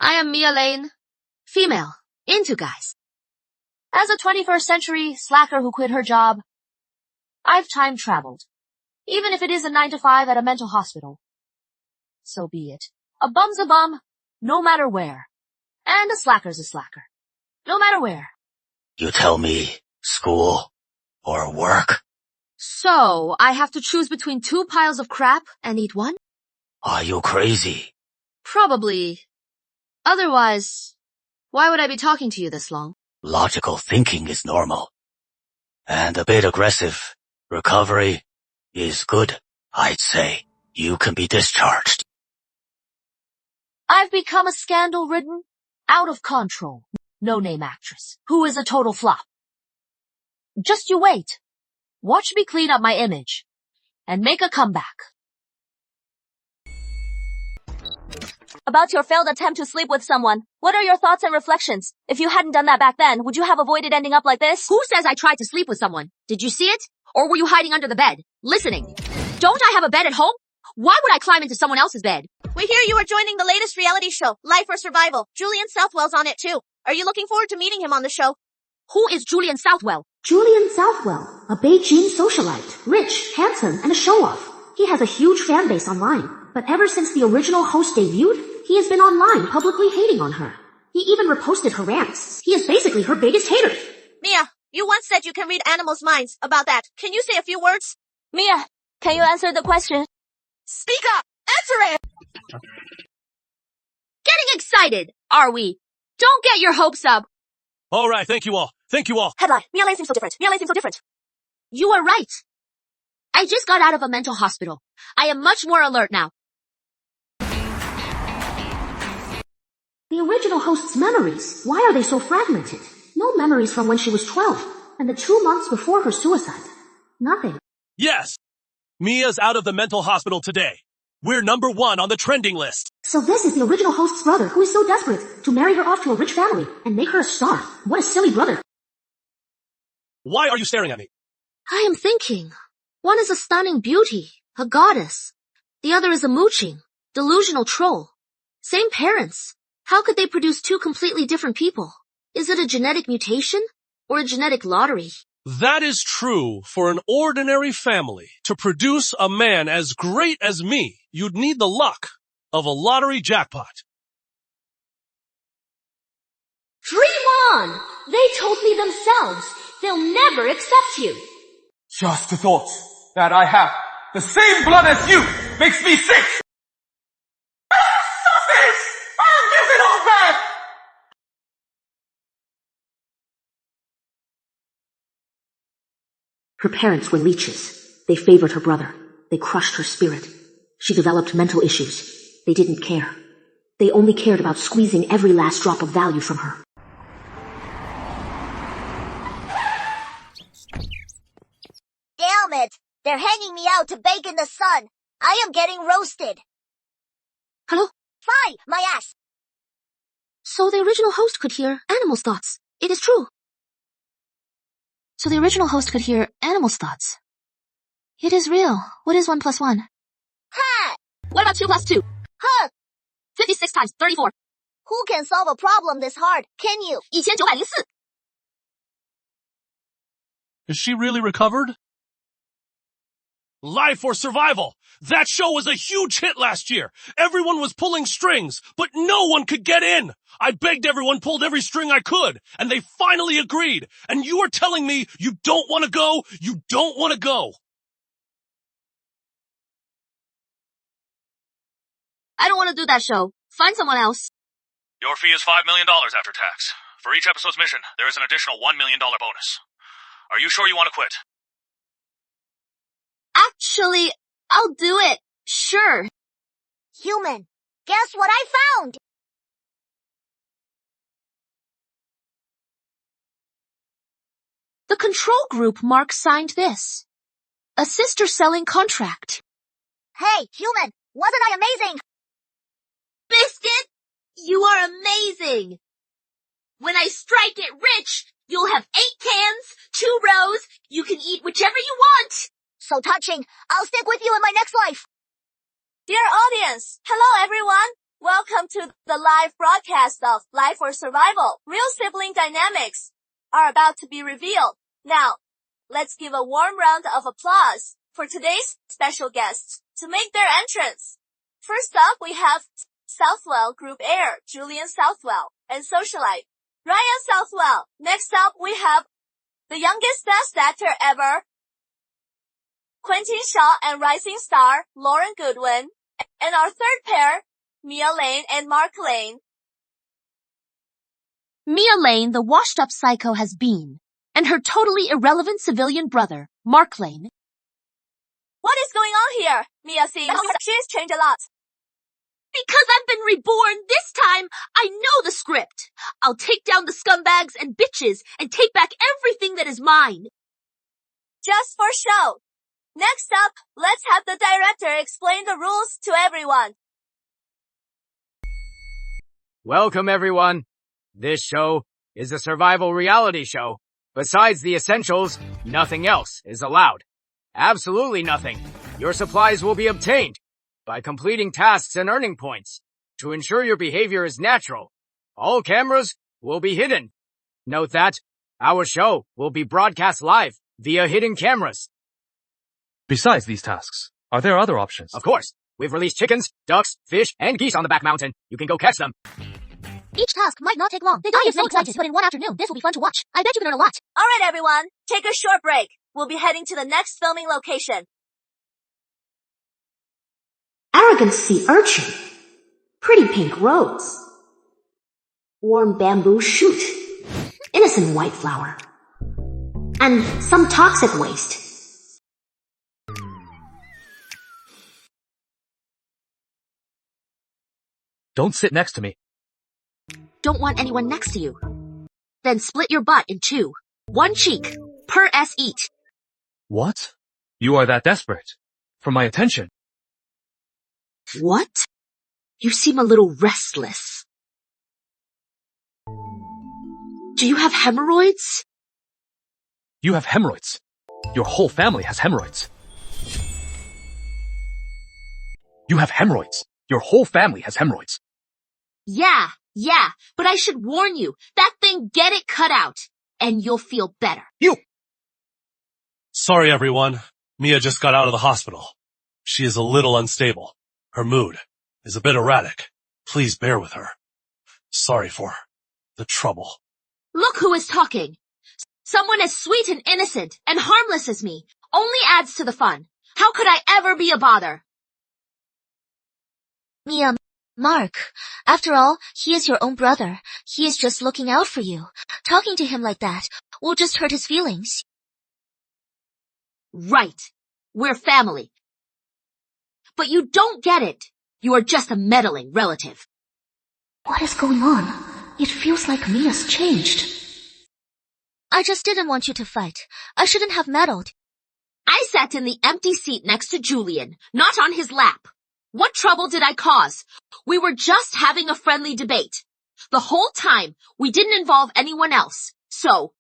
I am Mia Lane, female, into guys. As a 21st century slacker who quit her job, I've time traveled, even if it is a 9 to 5 at a mental hospital. So be it. A bum's a bum, no matter where. And a slacker's a slacker, no matter where. You tell me, school or work? So, I have to choose between 2 piles of crap and eat one? Are you crazy? Probably. Otherwise, why would I be talking to you this long? Logical thinking is normal. And a bit aggressive. Recovery is good, I'd say. You can be discharged. I've become a scandal-ridden, out of control, no-name actress, who is a total flop. Just you wait. Watch me clean up my image, and make a comeback. About your failed attempt to sleep with someone, what are your thoughts and reflections? If you hadn't done that back then, would you have avoided ending up like this? Who says I tried to sleep with someone? Did you see it? Or were you hiding under the bed, listening? Don't I have a bed at home? Why would I climb into someone else's bed? We hear you are joining the latest reality show, Life or Survival. Julian Southwell's on it too. Are you looking forward to meeting him on the show? Who is Julian Southwell? Julian Southwell, a Beijing socialite, rich, handsome, and a show-off. He has a huge fan base online, but ever since the original host debuted, he has been online publicly hating on her. He even reposted her rants. He is basically her biggest hater. Mia, you once said you can read animals' minds. About that, can you say a few words? Mia, can you answer the question? Speak up! Answer it! Getting excited, are we? Don't get your hopes up. Alright, thank you all. Thank you all. Headline, Mia Lane seems so different. Mia Lane seems so different. You are right. I just got out of a mental hospital. I am much more alert now. The original host's memories, why are they so fragmented? No memories from when she was 12, and the 2 months before her suicide. Nothing. Yes! Mia's out of the mental hospital today. We're #1 on the trending list. So this is the original host's brother who is so desperate to marry her off to a rich family and make her a star. What a silly brother. Why are you staring at me? I am thinking. One is a stunning beauty, a goddess. The other is a mooching, delusional troll. Same parents. How could they produce 2 completely different people? Is it a genetic mutation or a genetic lottery? That is true. For an ordinary family to produce a man as great as me, you'd need the luck of a lottery jackpot. Dream on! They told me themselves. They'll never accept you. Just the thought that I have the same blood as you makes me sick! Sausage! I'll give it all back! Her parents were leeches. They favored her brother. They crushed her spirit. She developed mental issues. They didn't care. They only cared about squeezing every last drop of value from her. Damn it! They're hanging me out to bake in the sun. I am getting roasted. Hello? Fine, my ass. So the original host could hear animals' thoughts. It is true. So the original host could hear animals' thoughts. It is real. What is 1 plus 1? Ha! What about 2 plus 2? Huh! 56 times 34. Who can solve a problem this hard? Can you? 1904. Is she really recovered? Life or Survival! That show was a huge hit last year. Everyone was pulling strings, but no one could get in. I begged everyone, pulled every string I could, and they finally agreed. And you are telling me you don't want to go? You don't want to go. I don't want to do that show. Find someone else. Your fee is $5 million after tax. For each episode's mission, there is an additional $1 million bonus. Are you sure you want to quit? Actually, I'll do it. Sure. Human, guess what I found? The control group Mark signed this. A sister selling contract. Hey, human, wasn't I amazing? Biscuit, you are amazing. When I strike it rich, you'll have 8 cans, 2 rows. You can eat whichever you want. So touching. I'll stick with you in my next life. Dear audience, hello everyone. Welcome to the live broadcast of Life or Survival. Real sibling dynamics are about to be revealed. Now, let's give a warm round of applause for today's special guests to make their entrance. First up, we have Southwell Group Heir, Julian Southwell, and socialite, Ryan Southwell. Next up, we have the youngest best actor ever, Quentin Shaw, and rising star, Lauren Goodwin. And our third pair, Mia Lane and Mark Lane. Mia Lane, the washed-up psycho, has been, and her totally irrelevant civilian brother, Mark Lane. What is going on here? Mia thinks she's changed a lot. Because I've been reborn this time, I know the script. I'll take down the scumbags and bitches and take back everything that is mine. Just for show. Next up, let's have the director explain the rules to everyone. Welcome, everyone. This show is a survival reality show. Besides the essentials, nothing else is allowed. Absolutely nothing. Your supplies will be obtained by completing tasks and earning points. To ensure your behavior is natural, all cameras will be hidden. Note that our show will be broadcast live via hidden cameras. Besides these tasks, are there other options? Of course, we've released chickens, ducks, fish, and geese on the back mountain. You can go catch them. Each task might not take long. I am so excited, but in one afternoon, this will be fun to watch. I bet you can learn a lot. Alright everyone, take a short break. We'll be heading to the next filming location. Arrogant sea urchin. Pretty pink rose. Warm bamboo shoot. Innocent white flower. And some toxic waste. Don't sit next to me. Don't want anyone next to you. Then split your butt in two. One cheek. Per S each. What? You are that desperate? For my attention? What? You seem a little restless. Do you have hemorrhoids? You have hemorrhoids. Your whole family has hemorrhoids. You have hemorrhoids. Your whole family has hemorrhoids. Yeah, but I should warn you, that thing, get it cut out, and you'll feel better. You! Sorry, everyone. Mia just got out of the hospital. She is a little unstable. Her mood is a bit erratic. Please bear with her. Sorry for the trouble. Look who is talking. Someone as sweet and innocent and harmless as me only adds to the fun. How could I ever be a bother? Mia, Mark, after all, he is your own brother. He is just looking out for you. Talking to him like that will just hurt his feelings. Right. We're family. But you don't get it. You are just a meddling relative. What is going on? It feels like Mia's changed. I just didn't want you to fight. I shouldn't have meddled. I sat in the empty seat next to Julian, not on his lap. What trouble did I cause? We were just having a friendly debate. The whole time, we didn't involve anyone else. So,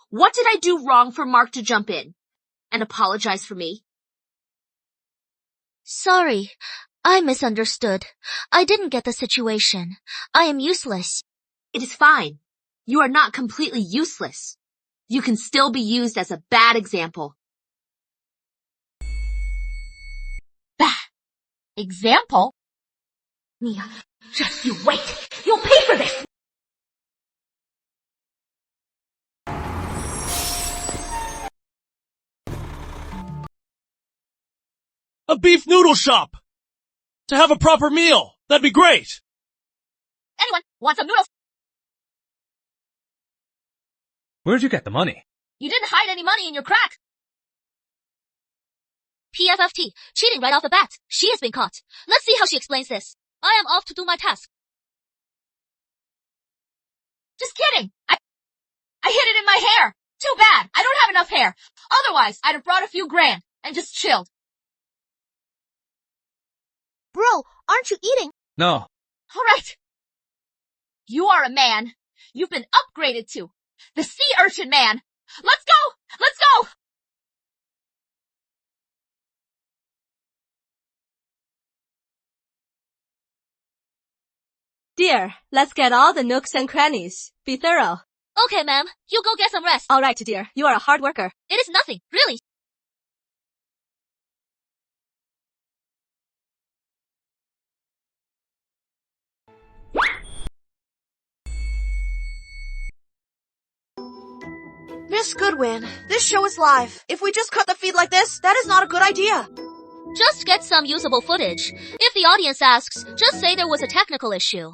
what did I do wrong for Mark to jump in and apologize for me? Sorry, I misunderstood. I didn't get the situation. I am useless. It is fine. You are not completely useless. You can still be used as a bad example. Bah! Example? Mia, just you wait. You'll pay for this. A beef noodle shop! To have a proper meal. That'd be great. Anyone want some noodles? Where'd you get the money? You didn't hide any money in your crack. PFFT, cheating right off the bat. She has been caught. Let's see how she explains this. I am off to do my task. Just kidding. I hid it in my hair. Too bad. I don't have enough hair. Otherwise, I'd have brought a few grand and just chilled. Bro, aren't you eating? No. All right. You are a man. You've been upgraded to the sea urchin man. Let's go! Let's go! Dear, let's get all the nooks and crannies. Be thorough. Okay, ma'am. You go get some rest. All right, dear. You are a hard worker. It is nothing, really. Miss Goodwin, this show is live. If we just cut the feed like this, that is not a good idea. Just get some usable footage. If the audience asks, just say there was a technical issue.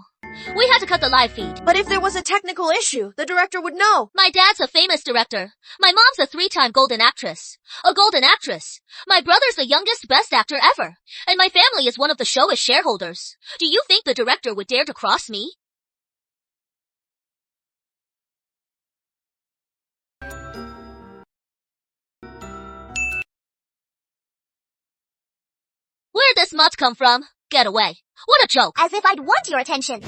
We had to cut the live feed. But if there was a technical issue, the director would know. My dad's a famous director. My mom's a 3-time golden actress. A golden actress. My brother's the youngest best actor ever. And my family is one of the show's shareholders. Do you think the director would dare to cross me? Where'd this mutt come from? Get away. What a joke. As if I'd want your attention.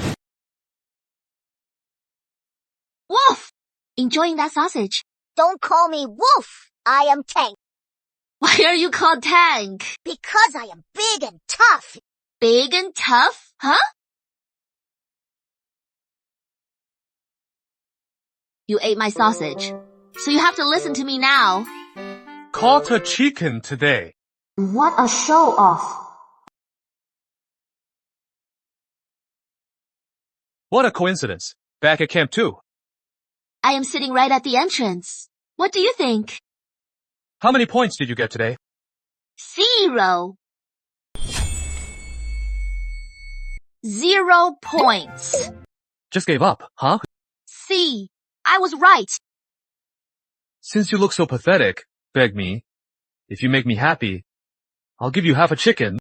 Wolf! Enjoying that sausage. Don't call me Wolf. I am Tank. Why are you called Tank? Because I am big and tough. Big and tough? Huh? You ate my sausage. So you have to listen to me now. Caught a chicken today. What a show off. What a coincidence. Back at camp too. I am sitting right at the entrance. What do you think? How many points did you get today? 0. 0 points. Just gave up, huh? See, I was right. Since you look so pathetic, beg me. If you make me happy, I'll give you half a chicken.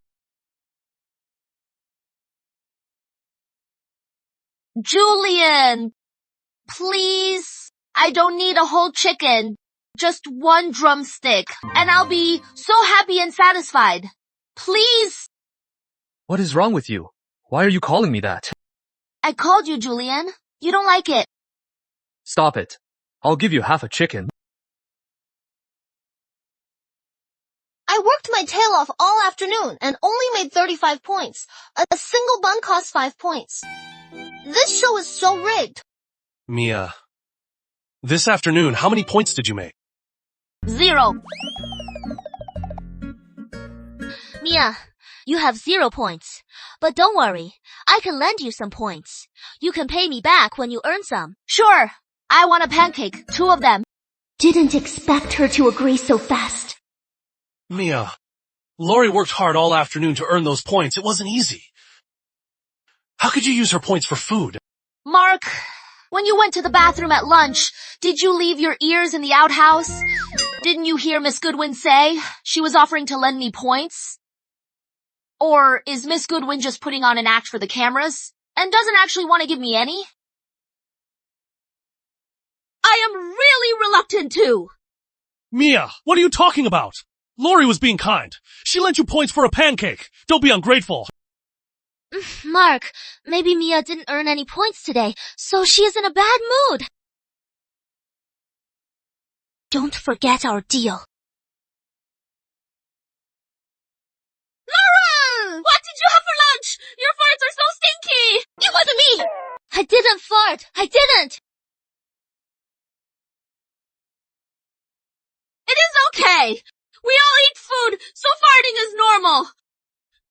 Julian, please. I don't need a whole chicken. Just 1 drumstick, and I'll be so happy and satisfied. Please. What is wrong with you? Why are you calling me that? I called you, Julian. You don't like it. Stop it. I'll give you half a chicken. I worked my tail off all afternoon and only made 35 points. A single bun costs 5 points. This show is so rigged. Mia, this afternoon, how many points did you make? 0. Mia, you have 0 points. But don't worry, I can lend you some points. You can pay me back when you earn some. Sure. I want a pancake. 2 of them. Didn't expect her to agree so fast. Mia, Lori worked hard all afternoon to earn those points. It wasn't easy. How could you use her points for food? Mark, when you went to the bathroom at lunch, did you leave your ears in the outhouse? Didn't you hear Miss Goodwin say she was offering to lend me points? Or is Miss Goodwin just putting on an act for the cameras and doesn't actually want to give me any? I am really reluctant to. Mia, what are you talking about? Lori was being kind. She lent you points for a pancake. Don't be ungrateful. Mark, maybe Mia didn't earn any points today, so she is in a bad mood. Don't forget our deal. Lauren! What did you have for lunch? Your farts are so stinky! It wasn't me! I didn't fart. I didn't. It is okay. We all eat food, so farting is normal.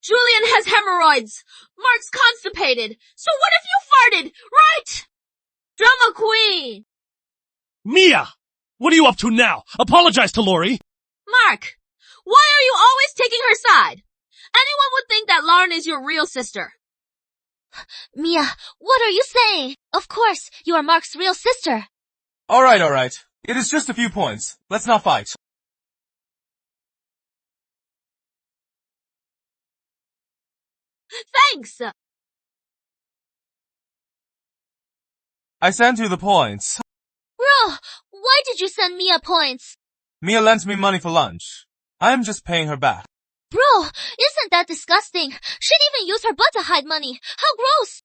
Julian has hemorrhoids. Mark's constipated. So what if you farted, right? Drama queen. Mia, what are you up to now? Apologize to Lori. Mark, why are you always taking her side? Anyone would think that Lauren is your real sister. Mia, what are you saying? Of course, you are Mark's real sister. Alright. It is just a few points. Let's not fight. Thanks. I sent you the points. Bro, why did you send Mia points? Mia lent me money for lunch. I am just paying her back. Bro, isn't that disgusting? She'd even use her butt to hide money. How gross!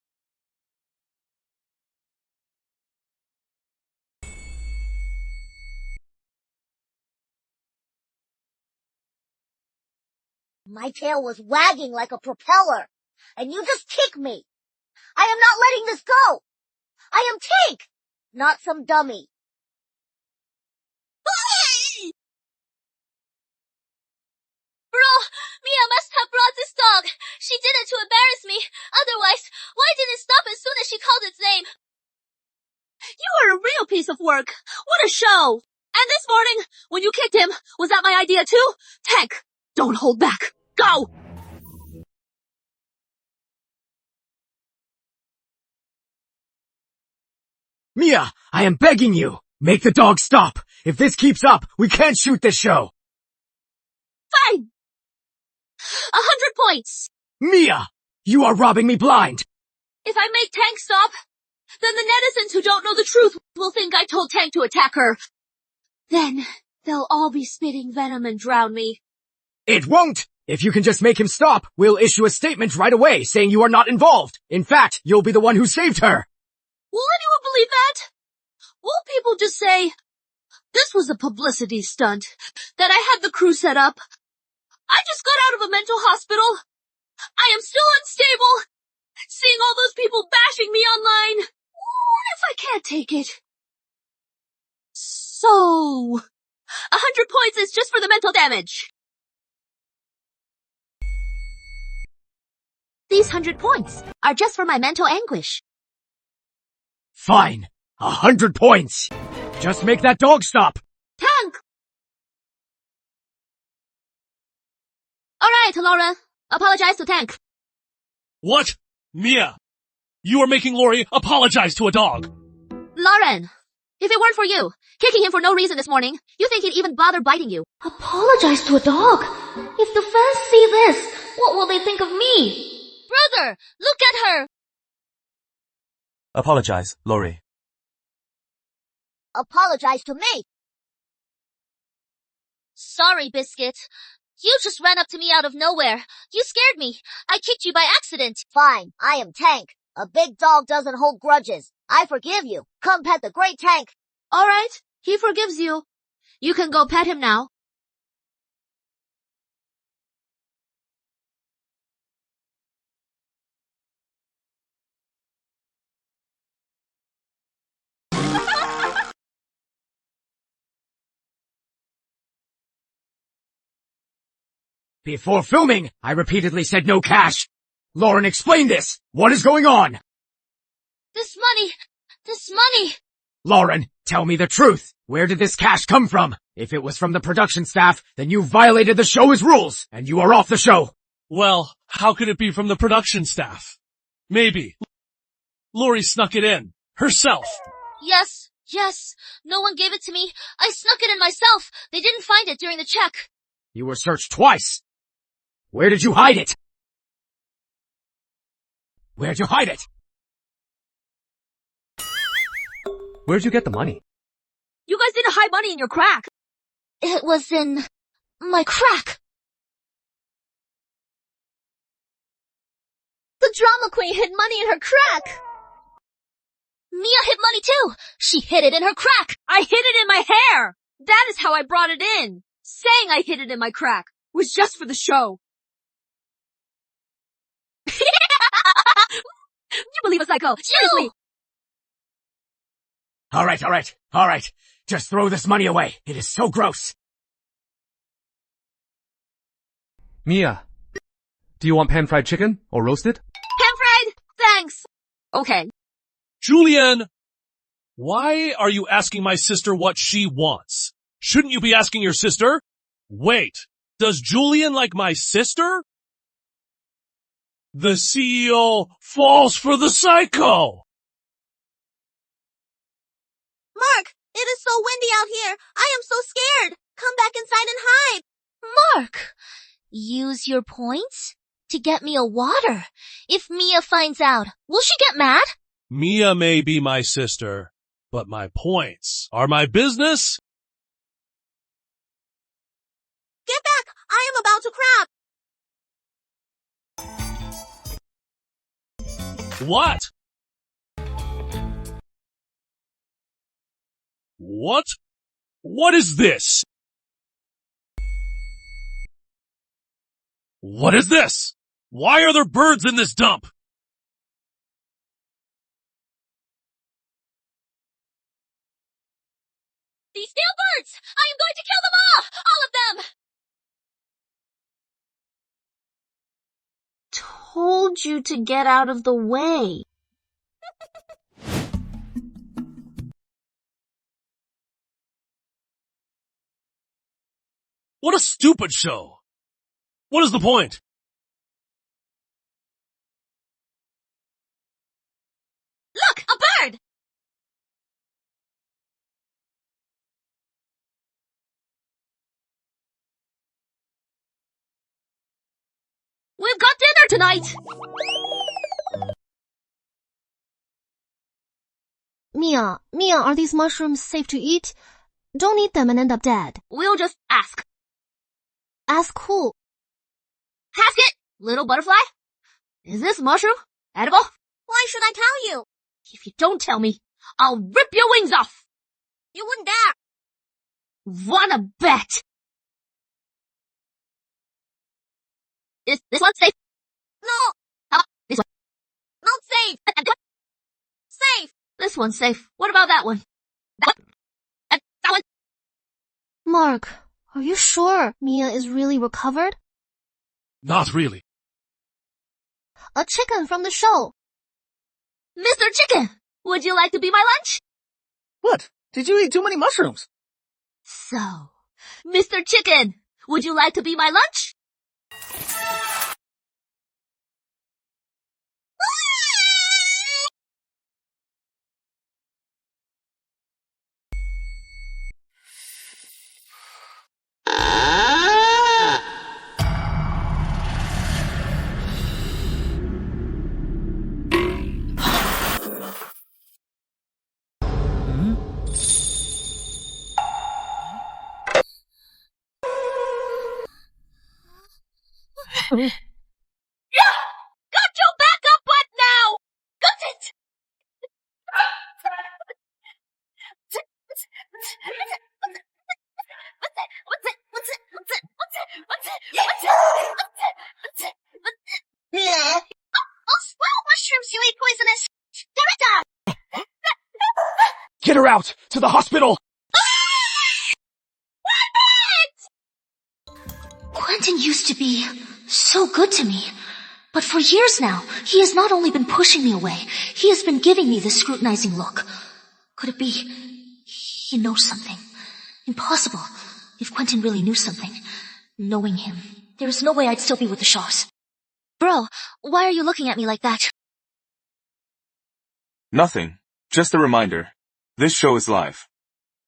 My tail was wagging like a propeller, and you just kicked me. I am not letting this go. I am Tank, not some dummy. Bro, Mia must have brought this dog. She did it to embarrass me. Otherwise, why didn't it stop as soon as she called its name? You are a real piece of work. What a show. And this morning, when you kicked him, was that my idea too? Tank, don't hold back. Go! Mia, I am begging you. Make the dog stop. If this keeps up, we can't shoot this show. Fine. 100 points. Mia, you are robbing me blind. If I make Tank stop, then the netizens who don't know the truth will think I told Tank to attack her. Then they'll all be spitting venom and drown me. It won't. If you can just make him stop, we'll issue a statement right away saying you are not involved. In fact, you'll be the one who saved her. Will anyone believe that? Will people just say, this was a publicity stunt, that I had the crew set up? I just got out of a mental hospital. I am still unstable. Seeing all those people bashing me online. What if I can't take it? So, 100 points is just for the mental damage. These 100 points are just for my mental anguish. Fine. 100 points. Just make that dog stop. Tank! Alright, Laura. Apologize to Tank. What? Mia, you are making Lori apologize to a dog. Lauren, if it weren't for you, kicking him for no reason this morning, you think he'd even bother biting you? Apologize to a dog? If the fans see this, what will they think of me? Brother, look at her. Apologize, Lori. Apologize to me. Sorry, Biscuit. You just ran up to me out of nowhere. You scared me. I kicked you by accident. Fine, I am Tank. A big dog doesn't hold grudges. I forgive you. Come pet the great Tank. Alright, he forgives you. You can go pet him now. Before filming, I repeatedly said no cash. Lauren, explain this. What is going on? This money. Lauren, tell me the truth. Where did this cash come from? If it was from the production staff, then you violated the show's rules, and you are off the show. Well, how could it be from the production staff? Maybe. Lori snuck it in. Herself. Yes. No one gave it to me. I snuck it in myself. They didn't find it during the check. You were searched twice. Where did you hide it? Where'd you hide it? Where'd you get the money? You guys didn't hide money in your crack. It was in my crack. The drama queen hid money in her crack. Mia hid money too. She hid it in her crack. I hid it in my hair. That is how I brought it in. Saying I hid it in my crack was just for the show. You believe a psycho? Seriously. All right. Just throw this money away. It is so gross. Mia, do you want pan-fried chicken or roasted? Pan-fried? Thanks. Okay. Julian, why are you asking my sister what she wants? Shouldn't you be asking your sister? Wait, does Julian like my sister? The CEO falls for the psycho! Mark, it is so windy out here. I am so scared. Come back inside and hide. Mark, use your points to get me a water. If Mia finds out, will she get mad? Mia may be my sister, but my points are my business. Get back. I am about to crap. What? What? What is this? What is this? Why are there birds in this dump? told you to get out of the way. What a stupid show! What is the point? Look, a bird! We've got dinner tonight! Mia, are these mushrooms safe to eat? Don't eat them and end up dead. We'll just ask. Ask who? Ask it, little butterfly. Is this mushroom edible? Why should I tell you? If you don't tell me, I'll rip your wings off. You wouldn't dare. Wanna bet? Is this one safe? No, How about this one? not safe. And this one? Safe. This one's safe. What about that one? That one? And that one? Mark, are you sure Mia is really recovered? Not really. A chicken from the show. Mr. Chicken, would you like to be my lunch? What? Did you eat too many mushrooms? So, Mr. Chicken, would you like to be my lunch? Got your backup butt now! Got it! Well, mushrooms you eat poisonous. Director! Get her out! To the hospital! Quentin used to be so good to me. But for years now, he has not only been pushing me away, he has been giving me this scrutinizing look. Could it be he knows something? Impossible. If Quentin really knew something, knowing him, there is no way I'd still be with the Shaws. Bro, why are you looking at me like that? Nothing. Just a reminder. This show is live.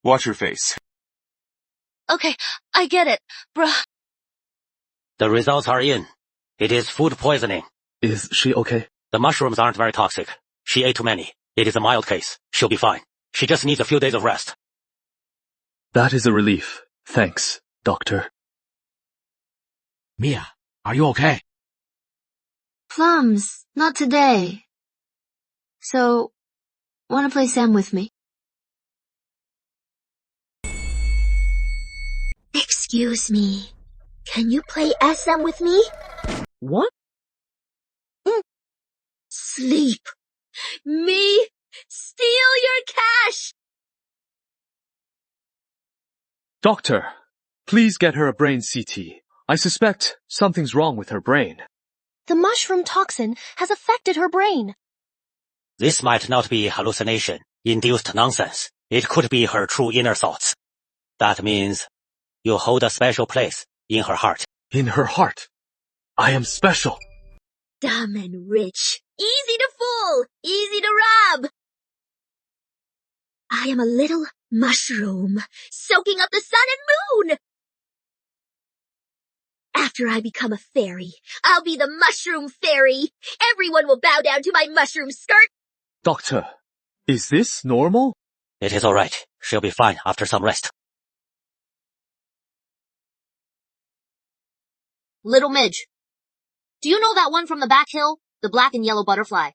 Watch your face. Okay, I get it, bro. The results are in. It is food poisoning. Is she okay? The mushrooms aren't very toxic. She ate too many. It is a mild case. She'll be fine. She just needs a few days of rest. That is a relief. Thanks, doctor. Mia, are you okay? Plums, not today. So, wanna play Sam with me? Excuse me. Can you play SM with me? What? Sleep. Me? Steal your cash! Doctor, please get her a brain CT. I suspect something's wrong with her brain. The mushroom toxin has affected her brain. This might not be hallucination, induced nonsense. It could be her true inner thoughts. That means you hold a special place in her heart. In her heart. I am special. Dumb and rich. Easy to fool. Easy to rob. I am a little mushroom, soaking up the sun and moon. After I become a fairy, I'll be the mushroom fairy. Everyone will bow down to my mushroom skirt. Doctor, is this normal? It is alright. She'll be fine after some rest. Little Midge, do you know that one from the back hill? The black and yellow butterfly.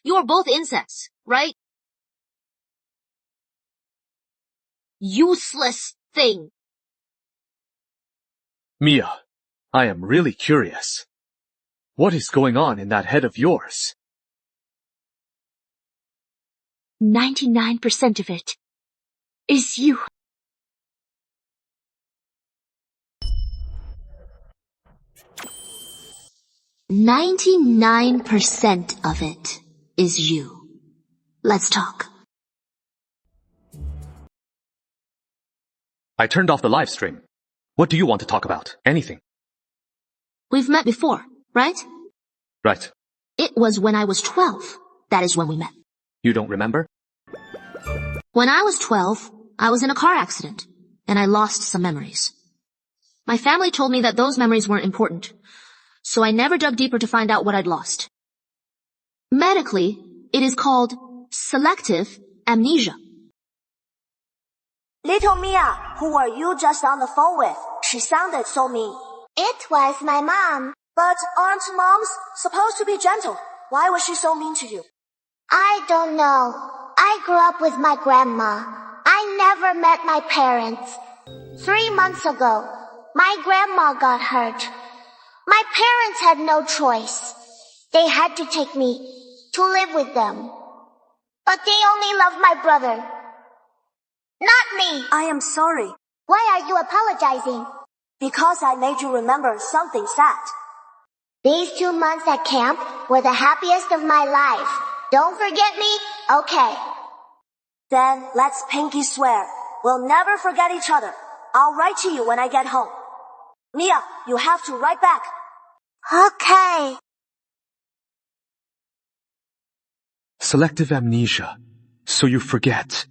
You are both insects, right? Useless thing. Mia, I am really curious. What is going on in that head of yours? 99% of it is you. 99% of it is you. Let's talk. I turned off the live stream. What do you want to talk about? Anything. We've met before, right? Right. It was when I was 12. That is when we met. You don't remember? When I was 12, I was in a car accident, and I lost some memories. My family told me that those memories weren't important, so I never dug deeper to find out what I'd lost. Medically, it is called selective amnesia. Little Mia, who were you just on the phone with? She sounded so mean. It was my mom. But aren't moms supposed to be gentle? Why was she so mean to you? I don't know. I grew up with my grandma. I never met my parents. 3 months ago, my grandma got hurt. My parents had no choice. They had to take me to live with them. But they only loved my brother. Not me. I am sorry. Why are you apologizing? Because I made you remember something sad. These 2 months at camp were the happiest of my life. Don't forget me? Okay. Then let's pinky swear. We'll never forget each other. I'll write to you when I get home. Mia, you have to write back. Okay. Selective amnesia. So you forget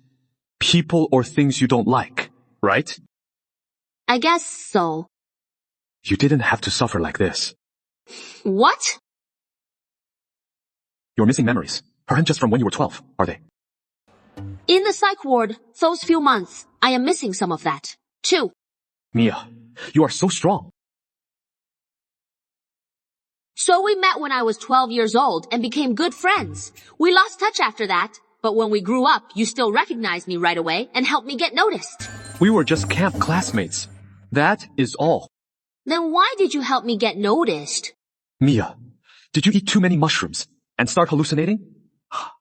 people or things you don't like, right? I guess so. You didn't have to suffer like this. What? You're missing memories. Aren't just from when you were 12, are they? In the psych ward, those few months, I am missing some of that, too. Mia, you are so strong. So we met when I was 12 years old and became good friends. We lost touch after that, but when we grew up, you still recognized me right away and helped me get noticed. We were just camp classmates. That is all. Then why did you help me get noticed? Mia, did you eat too many mushrooms and start hallucinating?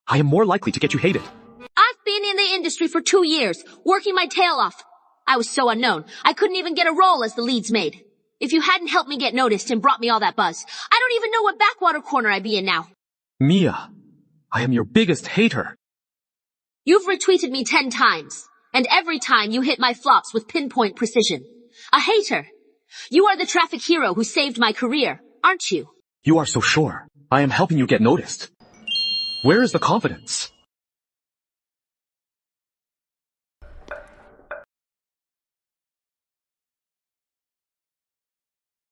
I am more likely to get you hated. I've been in the industry for 2 years, working my tail off. I was so unknown, I couldn't even get a role as the lead's maid. If you hadn't helped me get noticed and brought me all that buzz, I don't even know what backwater corner I'd be in now. Mia, I am your biggest hater. You've retweeted me 10 times, and every time you hit my flops with pinpoint precision. A hater. You are the traffic hero who saved my career, aren't you? You are so sure. I am helping you get noticed. Where is the confidence?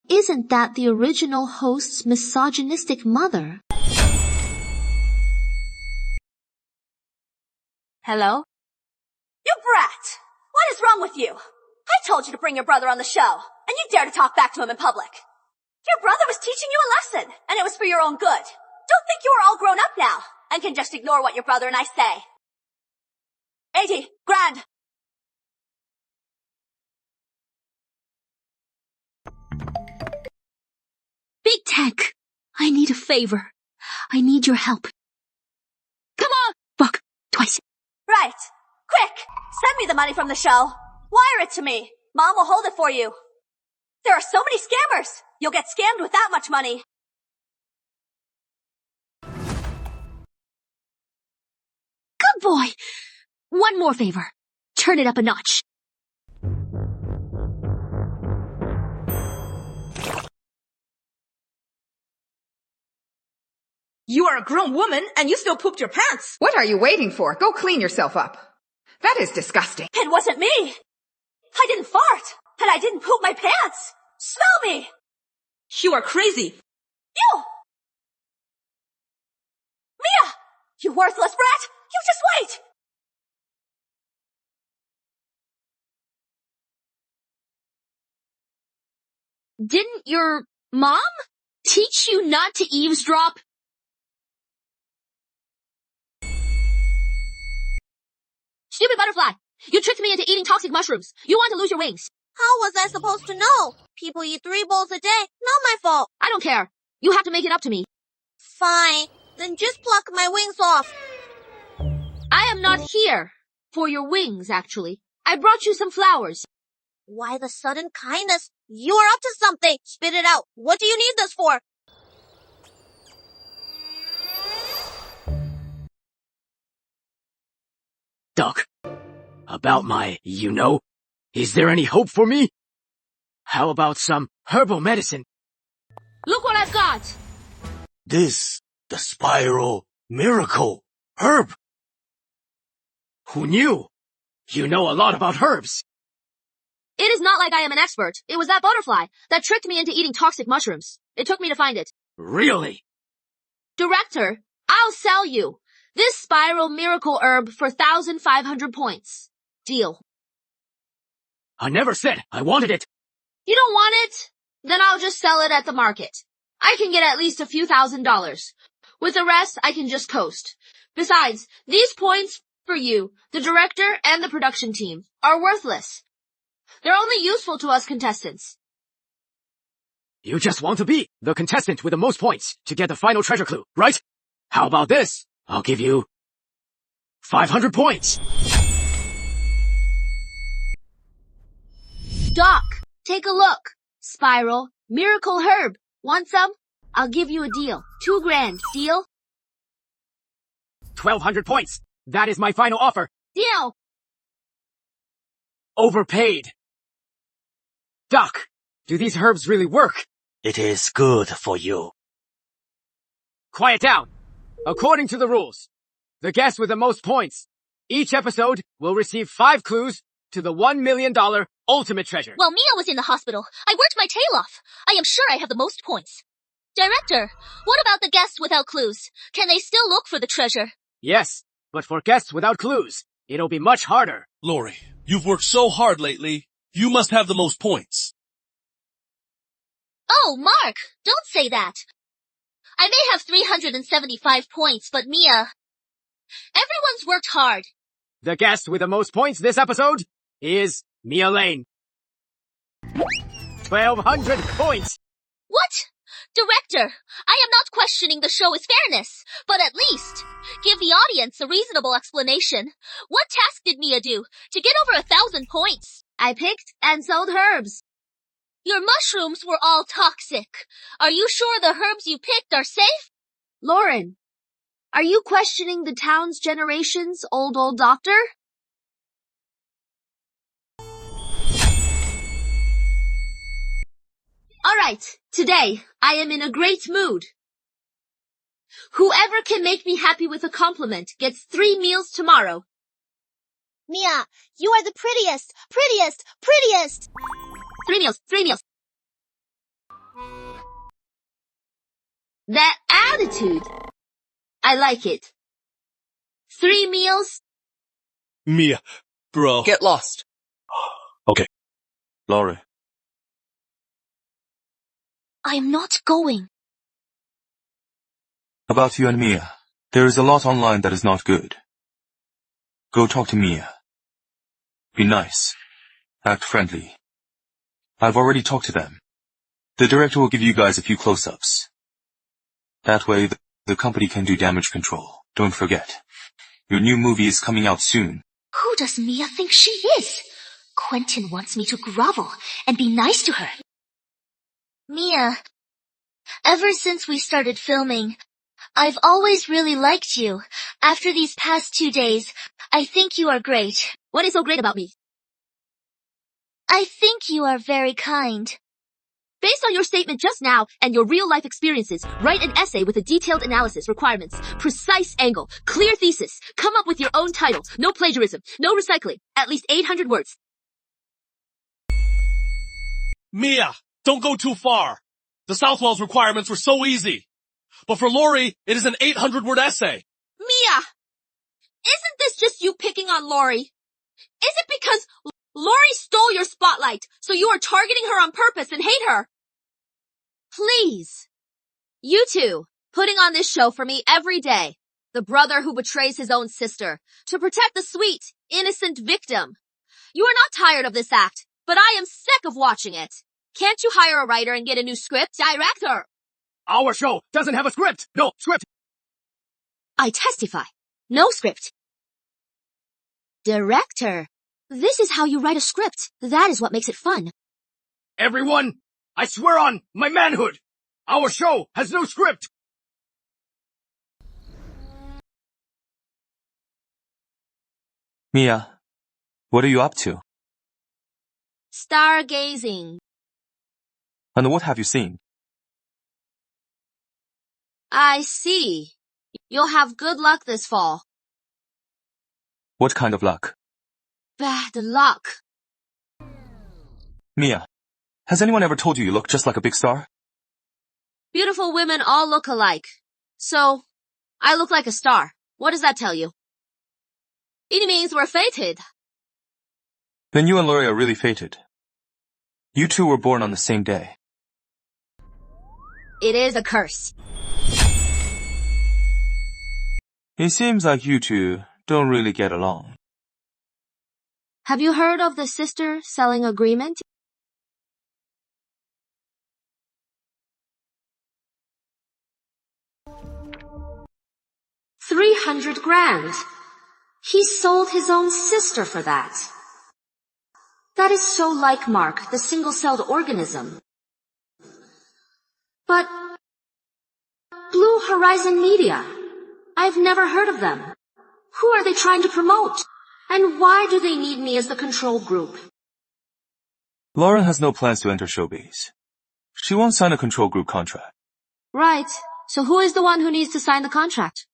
Isn't that the original host's misogynistic mother? Hello? You brat! What is wrong with you? I told you to bring your brother on the show, and you dare to talk back to him in public. Your brother was teaching you a lesson, and it was for your own good. Don't think you are all grown up now, and can just ignore what your brother and I say. 80 grand! Big Tank, I need a favor. I need your help. Come on! Fuck, twice. Right. Quick! Send me the money from the show. Wire it to me. Mom will hold it for you. There are so many scammers. You'll get scammed with that much money. Good boy. One more favor. Turn it up a notch. You are a grown woman and you still pooped your pants. What are you waiting for? Go clean yourself up. That is disgusting. It wasn't me. I didn't fart, and I didn't poop my pants. Smell me. You are crazy. You! Mia! You worthless brat! You just wait! Didn't your mom teach you not to eavesdrop? Stupid butterfly! You tricked me into eating toxic mushrooms. You want to lose your wings. How was I supposed to know? People eat 3 bowls a day. Not my fault. I don't care. You have to make it up to me. Fine. Then just pluck my wings off. I am not here for your wings, actually. I brought you some flowers. Why the sudden kindness? You are up to something. Spit it out. What do you need this for? Doc, about my, is there any hope for me? How about some herbal medicine? Look what I've got! This, the spiral miracle herb. Who knew? You know a lot about herbs. It is not like I am an expert. It was that butterfly that tricked me into eating toxic mushrooms. It took me to find it. Really? Director, I'll sell you this spiral miracle herb for 1,500 points. Deal. I never said I wanted it. You don't want it? Then I'll just sell it at the market. I can get at least a few $1,000s. With the rest, I can just coast. Besides, these points for you, the director and the production team, are worthless. They're only useful to us contestants. You just want to be the contestant with the most points to get the final treasure clue, right? How about this? I'll give you 500 points. Doc, take a look. Spiral, miracle herb. Want some? I'll give you a deal. 2 grand. Deal? 1,200 points. That is my final offer. Deal. Overpaid. Doc, do these herbs really work? It is good for you. Quiet down. According to the rules, the guest with the most points, each episode will receive 5 clues to the $1 million ultimate treasure. While Mia was in the hospital, I worked my tail off. I am sure I have the most points. Director, what about the guests without clues? Can they still look for the treasure? Yes, but for guests without clues, it'll be much harder. Lori, you've worked so hard lately. You must have the most points. Oh, Mark, don't say that. I may have 375 points, but Mia, everyone's worked hard. The guest with the most points this episode is Mia Lane. 1,200 points. What? Director, I am not questioning the show's fairness, but at least give the audience a reasonable explanation. What task did Mia do to get over 1,000 points? I picked and sold herbs. Your mushrooms were all toxic. Are you sure the herbs you picked are safe? Lauren, are you questioning the town's generations old doctor? Alright, today I am in a great mood. Whoever can make me happy with a compliment gets 3 meals tomorrow. Mia, you are the prettiest, prettiest, prettiest! 3 meals, 3 meals. That attitude. I like it. 3 meals. Mia, bro. Get lost. Okay. Lori. I am not going. About you and Mia, there is a lot online that is not good. Go talk to Mia. Be nice. Act friendly. I've already talked to them. The director will give you guys a few close-ups. That way, the company can do damage control. Don't forget. Your new movie is coming out soon. Who does Mia think she is? Quentin wants me to grovel and be nice to her. Mia, ever since we started filming, I've always really liked you. After these past 2 days, I think you are great. What is so great about me? I think you are very kind. Based on your statement just now and your real-life experiences, write an essay with a detailed analysis, requirements, precise angle, clear thesis. Come up with your own title. No plagiarism. No recycling. At least 800 words. Mia, don't go too far. The Southwell's requirements were so easy. But for Lori, it is an 800-word essay. Mia! Isn't this just you picking on Lori? Is it because Lori stole your spotlight, so you are targeting her on purpose and hate her? Please. You two, putting on this show for me every day. The brother who betrays his own sister to protect the sweet, innocent victim. You are not tired of this act, but I am sick of watching it. Can't you hire a writer and get a new script? Director! Our show doesn't have a script. No script. I testify. No script. Director, this is how you write a script. That is what makes it fun. Everyone, I swear on my manhood, our show has no script. Mia, what are you up to? Stargazing. And what have you seen? I see. You'll have good luck this fall. What kind of luck? Bad luck. Mia, has anyone ever told you you look just like a big star? Beautiful women all look alike. So, I look like a star. What does that tell you? It means we're fated. Then you and Lori are really fated. You two were born on the same day. It is a curse. It seems like you two don't really get along. Have you heard of the sister selling agreement? $300,000. He sold his own sister for that. That is so like Mark, the single-celled organism. But Blue Horizon Media, I've never heard of them. Who are they trying to promote? And why do they need me as the control group? Lauren has no plans to enter showbiz. She won't sign a control group contract. Right. So who is the one who needs to sign the contract?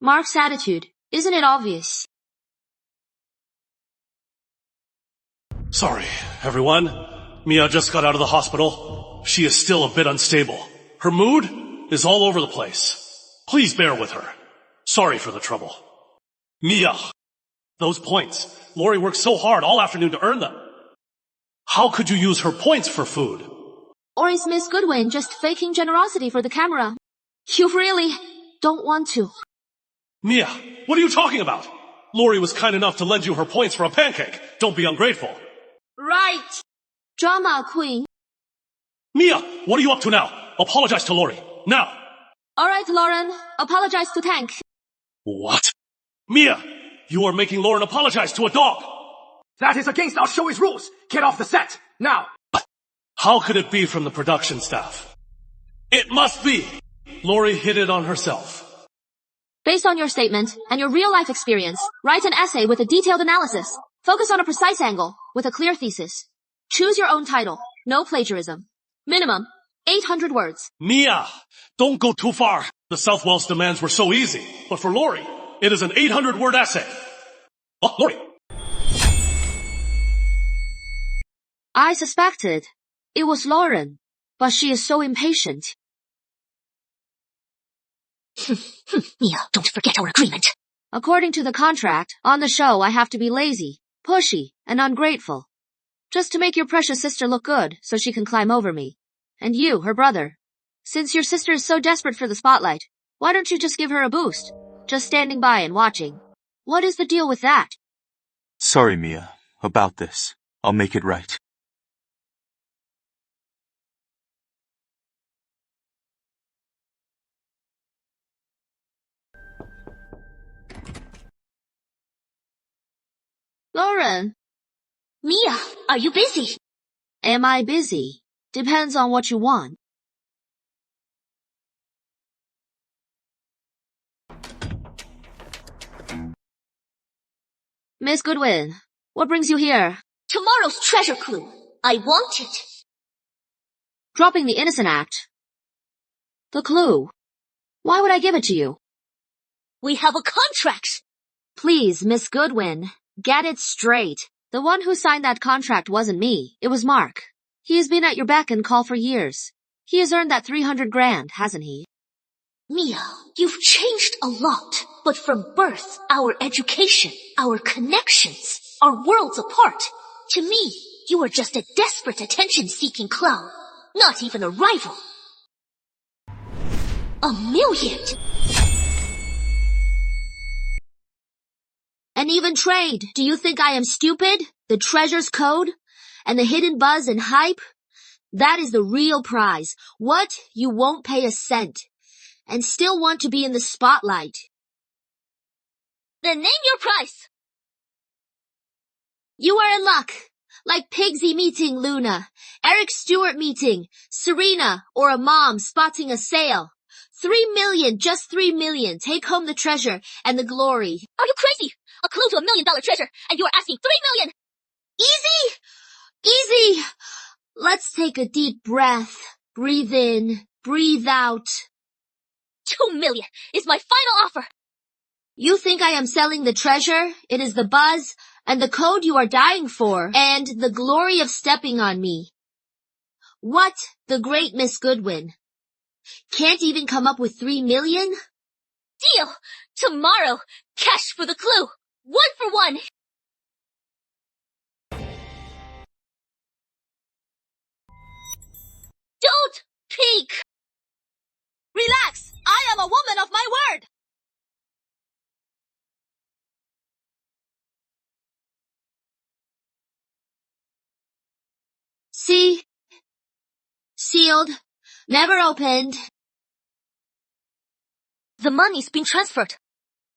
Mark's attitude. Isn't it obvious? Sorry, everyone. Mia just got out of the hospital. She is still a bit unstable. Her mood is all over the place. Please bear with her. Sorry for the trouble. Mia, those points. Lori worked so hard all afternoon to earn them. How could you use her points for food? Or is Miss Goodwin just faking generosity for the camera? You really don't want to. Mia, what are you talking about? Lori was kind enough to lend you her points for a pancake. Don't be ungrateful. Right. Drama queen. Mia, what are you up to now? Apologize to Lori. Now. Alright, Lauren. Apologize to Tank. What? Mia, you are making Lauren apologize to a dog. That is against our show's rules. Get off the set, now. How could it be from the production staff? It must be. Lori hit it on herself. Based on your statement and your real-life experience, write an essay with a detailed analysis. Focus on a precise angle with a clear thesis. Choose your own title. No plagiarism. Minimum 800 words. Mia, don't go too far. The Southwell's demands were so easy. But for Lori, it is an 800-word essay. Oh, Lori. I suspected it was Lauren, but she is so impatient. Mia, don't forget our agreement. According to the contract, on the show I have to be lazy, pushy, and ungrateful. Just to make your precious sister look good so she can climb over me. And you, her brother. Since your sister is so desperate for the spotlight, why don't you just give her a boost? Just standing by and watching. What is the deal with that? Sorry, Mia, about this. I'll make it right. Lauren. Mia, are you busy? Am I busy? Depends on what you want. Miss Goodwin, what brings you here? Tomorrow's treasure clue. I want it. Dropping the innocent act. The clue. Why would I give it to you? We have a contract. Please, Miss Goodwin, get it straight. The one who signed that contract wasn't me. It was Mark. He has been at your beck and call for years. He has earned that $300,000, hasn't he? Mia, you've changed a lot. But from birth, our education, our connections, are worlds apart. To me, you are just a desperate attention-seeking clown. Not even a rival. $1 million. An even trade. Do you think I am stupid? The treasure's code? And the hidden buzz and hype? That is the real prize. What? You won't pay a cent. And still want to be in the spotlight. Then name your price. You are in luck. Like Pigsy meeting Luna, Eric Stewart meeting Serena, or a mom spotting a sale. 3 million, just 3 million. Take home the treasure and the glory. Are you crazy? A clue to $1 million treasure, and you are asking $3 million! Easy! Let's take a deep breath. Breathe in, breathe out. $2 million is my final offer! You think I am selling the treasure? It is the buzz, and the code you are dying for, and the glory of stepping on me. What, the great Miss Goodwin? Can't even come up with $3 million? Deal! Tomorrow, cash for the clue! 1 for 1! Don't peek! Relax! I am a woman of my word! See? Sealed. Never opened. The money's been transferred.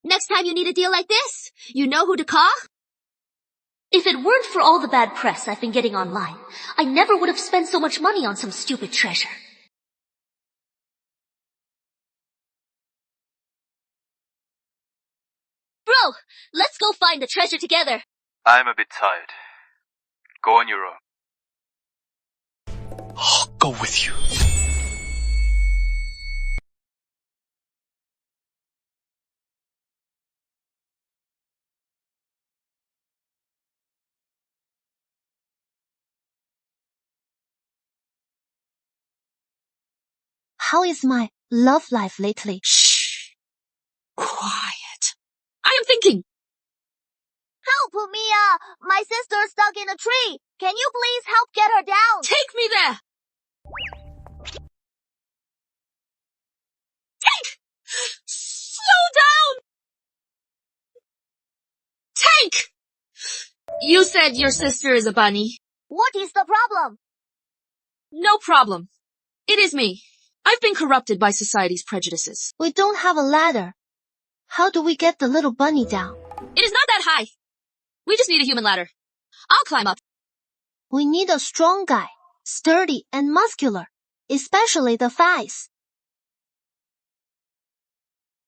Next time you need a deal like this, you know who to call? If it weren't for all the bad press I've been getting online, I never would have spent so much money on some stupid treasure. Bro, let's go find the treasure together. I'm a bit tired. Go on your own. I'll go with you. How is my love life lately? Shh. Quiet. I am thinking. Help, Mia! My sister's stuck in a tree. Can you please help get her down? Take me there! Tank! Slow down! Tank! You said your sister is a bunny. What is the problem? No problem. It is me. I've been corrupted by society's prejudices. We don't have a ladder. How do we get the little bunny down? It is not that high. We just need a human ladder. I'll climb up. We need a strong guy, sturdy and muscular, especially the thighs.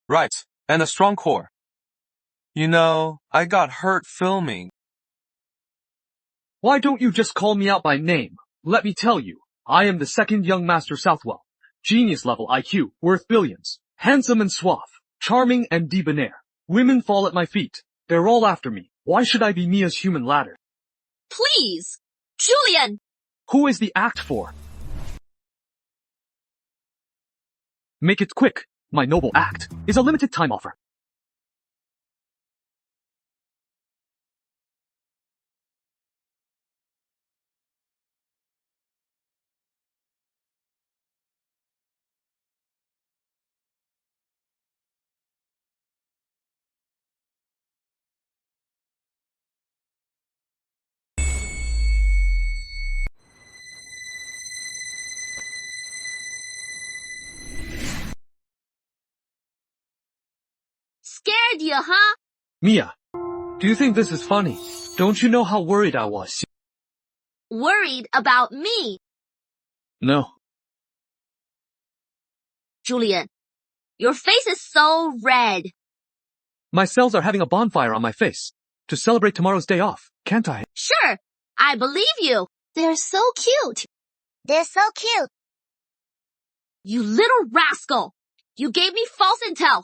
Right, and a strong core. You know, I got hurt filming. Why don't you just call me out by name? Let me tell you, I am the second young Master Southwell. Genius level IQ, worth billions. Handsome and suave. Charming and debonair. Women fall at my feet. They're all after me. Why should I be Mia's human ladder? Please! Julian! Who is the act for? Make it quick. My noble act is a limited time offer. Scared you, huh? Mia, do you think this is funny? Don't you know how worried I was? Worried about me. No. Julian, your face is so red. My cells are having a bonfire on my face. To celebrate tomorrow's day off, can't I? Sure, I believe you. They're so cute. They're so cute. You little rascal. You gave me false intel.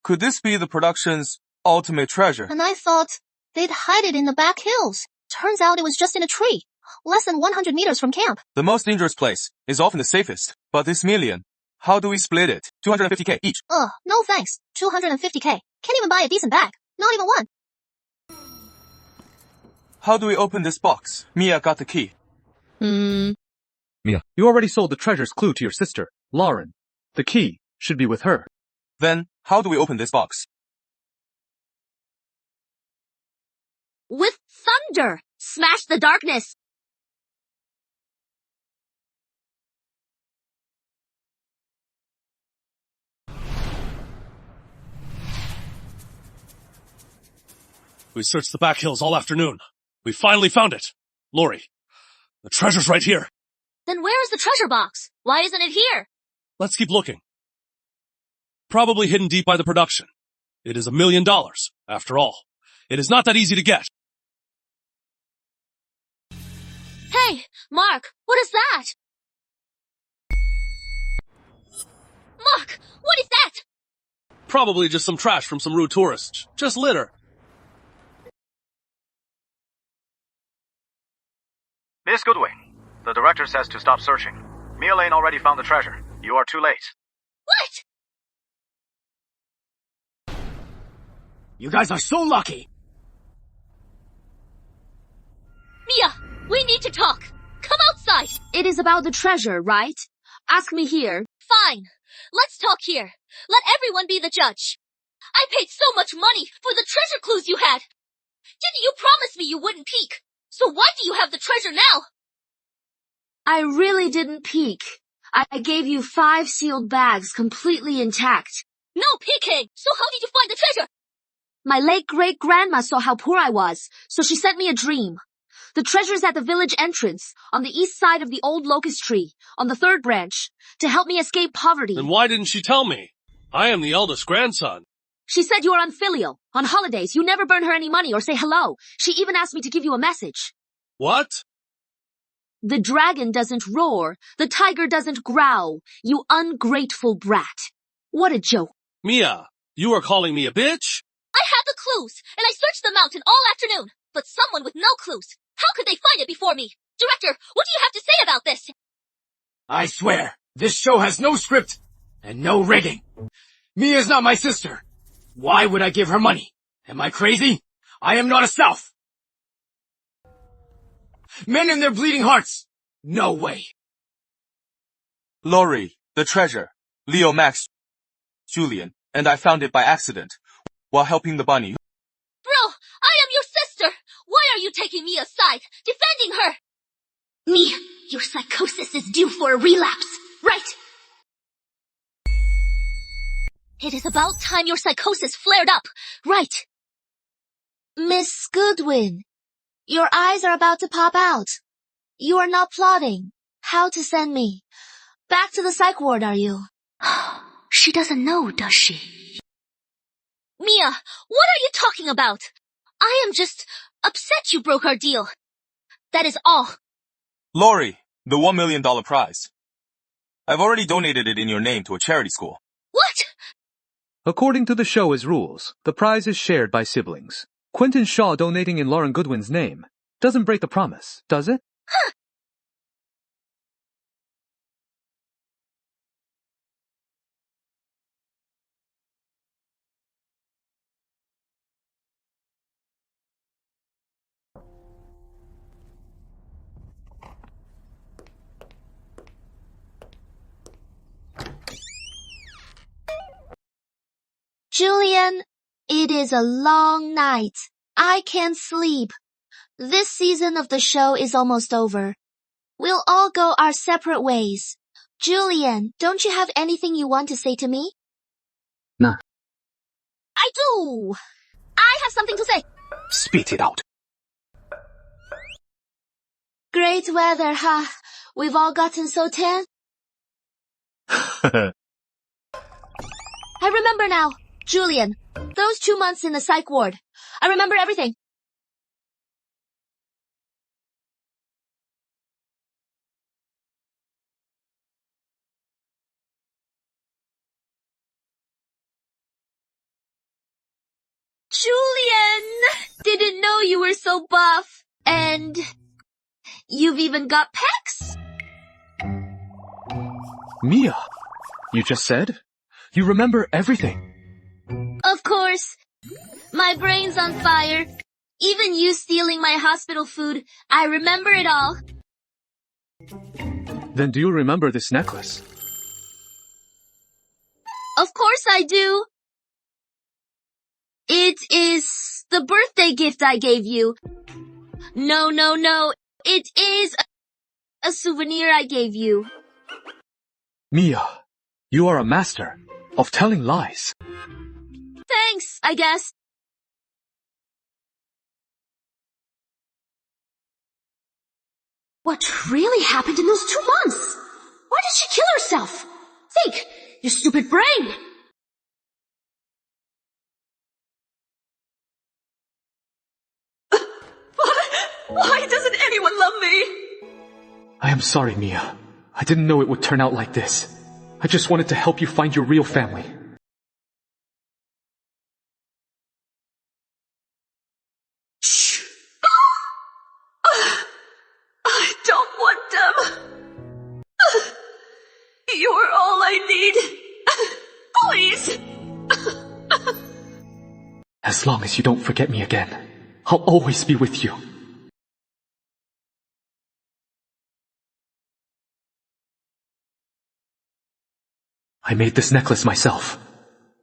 Could this be the production's ultimate treasure? And I thought they'd hide it in the back hills. Turns out it was just in a tree, less than 100 meters from camp. The most dangerous place is often the safest, but this million, how do we split it? 250k each. No thanks. 250k. Can't even buy a decent bag. Not even one. How do we open this box? Mia got the key. Mia, you already sold the treasure's clue to your sister, Lauren. The key should be with her. Then, how do we open this box? With thunder. Smash the darkness. We searched the back hills all afternoon. We finally found it. Lori, the treasure's right here. Then where is the treasure box? Why isn't it here? Let's keep looking. Probably hidden deep by the production. It is $1 million, after all. It is not that easy to get. Hey, Mark, what is that? Mark, what is that? Probably just some trash from some rude tourists. Just litter. Miss Goodwin, the director says to stop searching. Mia Lane already found the treasure. You are too late. What? You guys are so lucky. Mia, we need to talk. Come outside. It is about the treasure, right? Ask me here. Fine. Let's talk here. Let everyone be the judge. I paid so much money for the treasure clues you had. Didn't you promise me you wouldn't peek? So why do you have the treasure now? I really didn't peek. I gave you 5 sealed bags completely intact. No peeking! So how did you find the treasure? My late great-grandma saw how poor I was, so she sent me a dream. The treasure's at the village entrance, on the east side of the old locust tree, on the 3rd branch, to help me escape poverty. Then why didn't she tell me? I am the eldest grandson. She said you are unfilial. On holidays, you never burn her any money or say hello. She even asked me to give you a message. What? The dragon doesn't roar. The tiger doesn't growl. You ungrateful brat. What a joke. Mia, you are calling me a bitch? I had the clues, and I searched the mountain all afternoon. But someone with no clues. How could they find it before me? Director, what do you have to say about this? I swear, this show has no script and no rigging. Mia's not my sister. Why would I give her money? Am I crazy? I am not a South. Men and their bleeding hearts. No way. Laurie, the treasure. Leo, Max, Julian, and I found it by accident while helping the bunny. Bro, I am your sister. Why are you taking Mia's side, defending her? Mia, your psychosis is due for a relapse, right? It is about time your psychosis flared up, right? Miss Goodwin, your eyes are about to pop out. You are not plotting how to send me back to the psych ward, are you? She doesn't know, does she? Mia, what are you talking about? I am just upset you broke our deal. That is all. Laurie, the $1 million prize. I've already donated it in your name to a charity school. What? According to the show's rules, the prize is shared by siblings. Quentin Shaw donating in Lauren Goodwin's name doesn't break the promise, does it? Huh. Julian, it is a long night. I can't sleep. This season of the show is almost over. We'll all go our separate ways. Julian, don't you have anything you want to say to me? Nah. I do. I have something to say. Spit it out. Great weather, huh? We've all gotten so tan. I remember now. Julian, those 2 months in the psych ward. I remember everything. Julian! Didn't know you were so buff. And you've even got pecs? Mia, you just said? You remember everything. Of course. My brain's on fire. Even you stealing my hospital food, I remember it all. Then do you remember this necklace? Of course I do. It is the birthday gift I gave you. No. It is a souvenir I gave you. Mia, you are a master of telling lies. Thanks, I guess. What really happened in those 2 months? Why did she kill herself? Think, you stupid brain! am sorry, Mia. I didn't know it would turn out like this. I just wanted to help you find your real family. Shh! I don't want them. You're all I need. Please. As long as you don't forget me again, I'll always be with you. I made this necklace myself.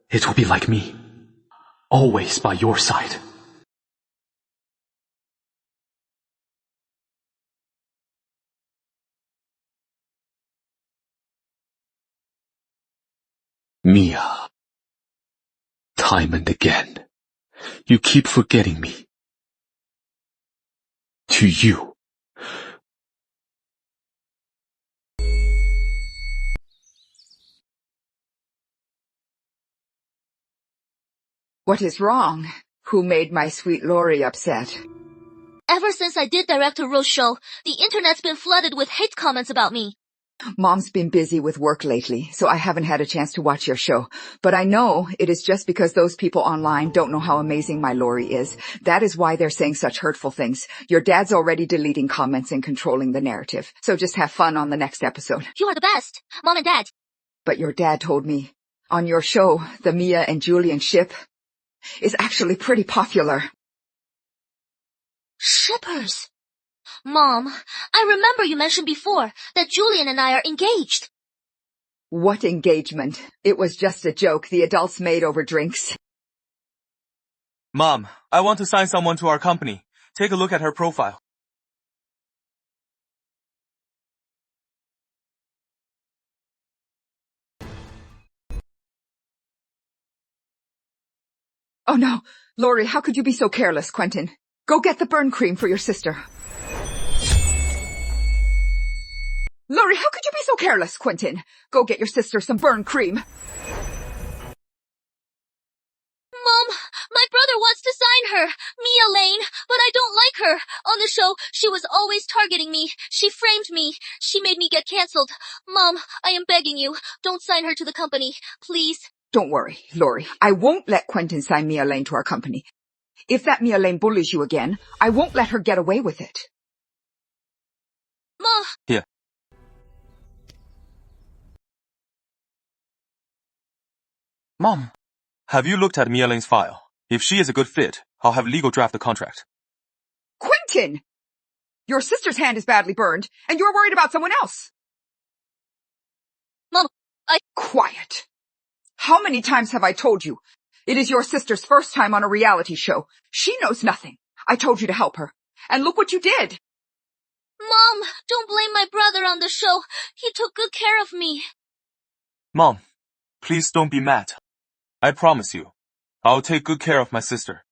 It will be like me, always by your side. Mia. Time and again, you keep forgetting me. To you. What is wrong? Who made my sweet Lori upset? Ever since I did direct a real show, the internet's been flooded with hate comments about me. Mom's been busy with work lately, so I haven't had a chance to watch your show. But I know it is just because those people online don't know how amazing my Lori is. That is why they're saying such hurtful things. Your dad's already deleting comments and controlling the narrative. So just have fun on the next episode. You are the best, Mom and Dad. But your dad told me, on your show, the Mia and Julian ship is actually pretty popular. Shippers. Mom, I remember you mentioned before that Julian and I are engaged. What engagement? It was just a joke the adults made over drinks. Mom, I want to sign someone to our company. Take a look at her profile. Oh no, Lori, how could you be so careless, Quentin? Go get the burn cream for your sister. Lori, how could you be so careless, Quentin? Go get your sister some burn cream. Mom, my brother wants to sign her, Mia Lane, but I don't like her. On the show, she was always targeting me. She framed me. She made me get cancelled. Mom, I am begging you, don't sign her to the company, please. Don't worry, Lori. I won't let Quentin sign Mia Lane to our company. If that Mia Lane bullies you again, I won't let her get away with it. Ma. Here. Mom, have you looked at Mia Lane's file? If she is a good fit, I'll have legal draft the contract. Quentin! Your sister's hand is badly burned, and you're worried about someone else. Mom, Quiet. How many times have I told you? It is your sister's first time on a reality show. She knows nothing. I told you to help her. And look what you did. Mom, don't blame my brother on the show. He took good care of me. Mom, please don't be mad. I promise you, I'll take good care of my sister.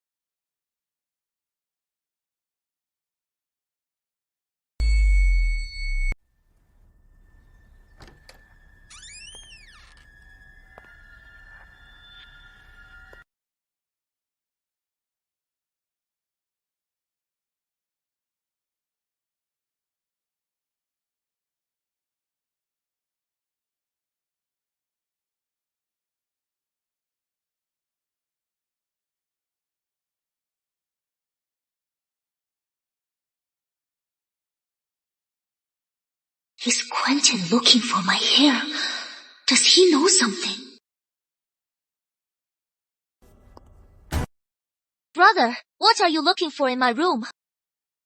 Is Quentin looking for my hair? Does he know something? Brother, what are you looking for in my room?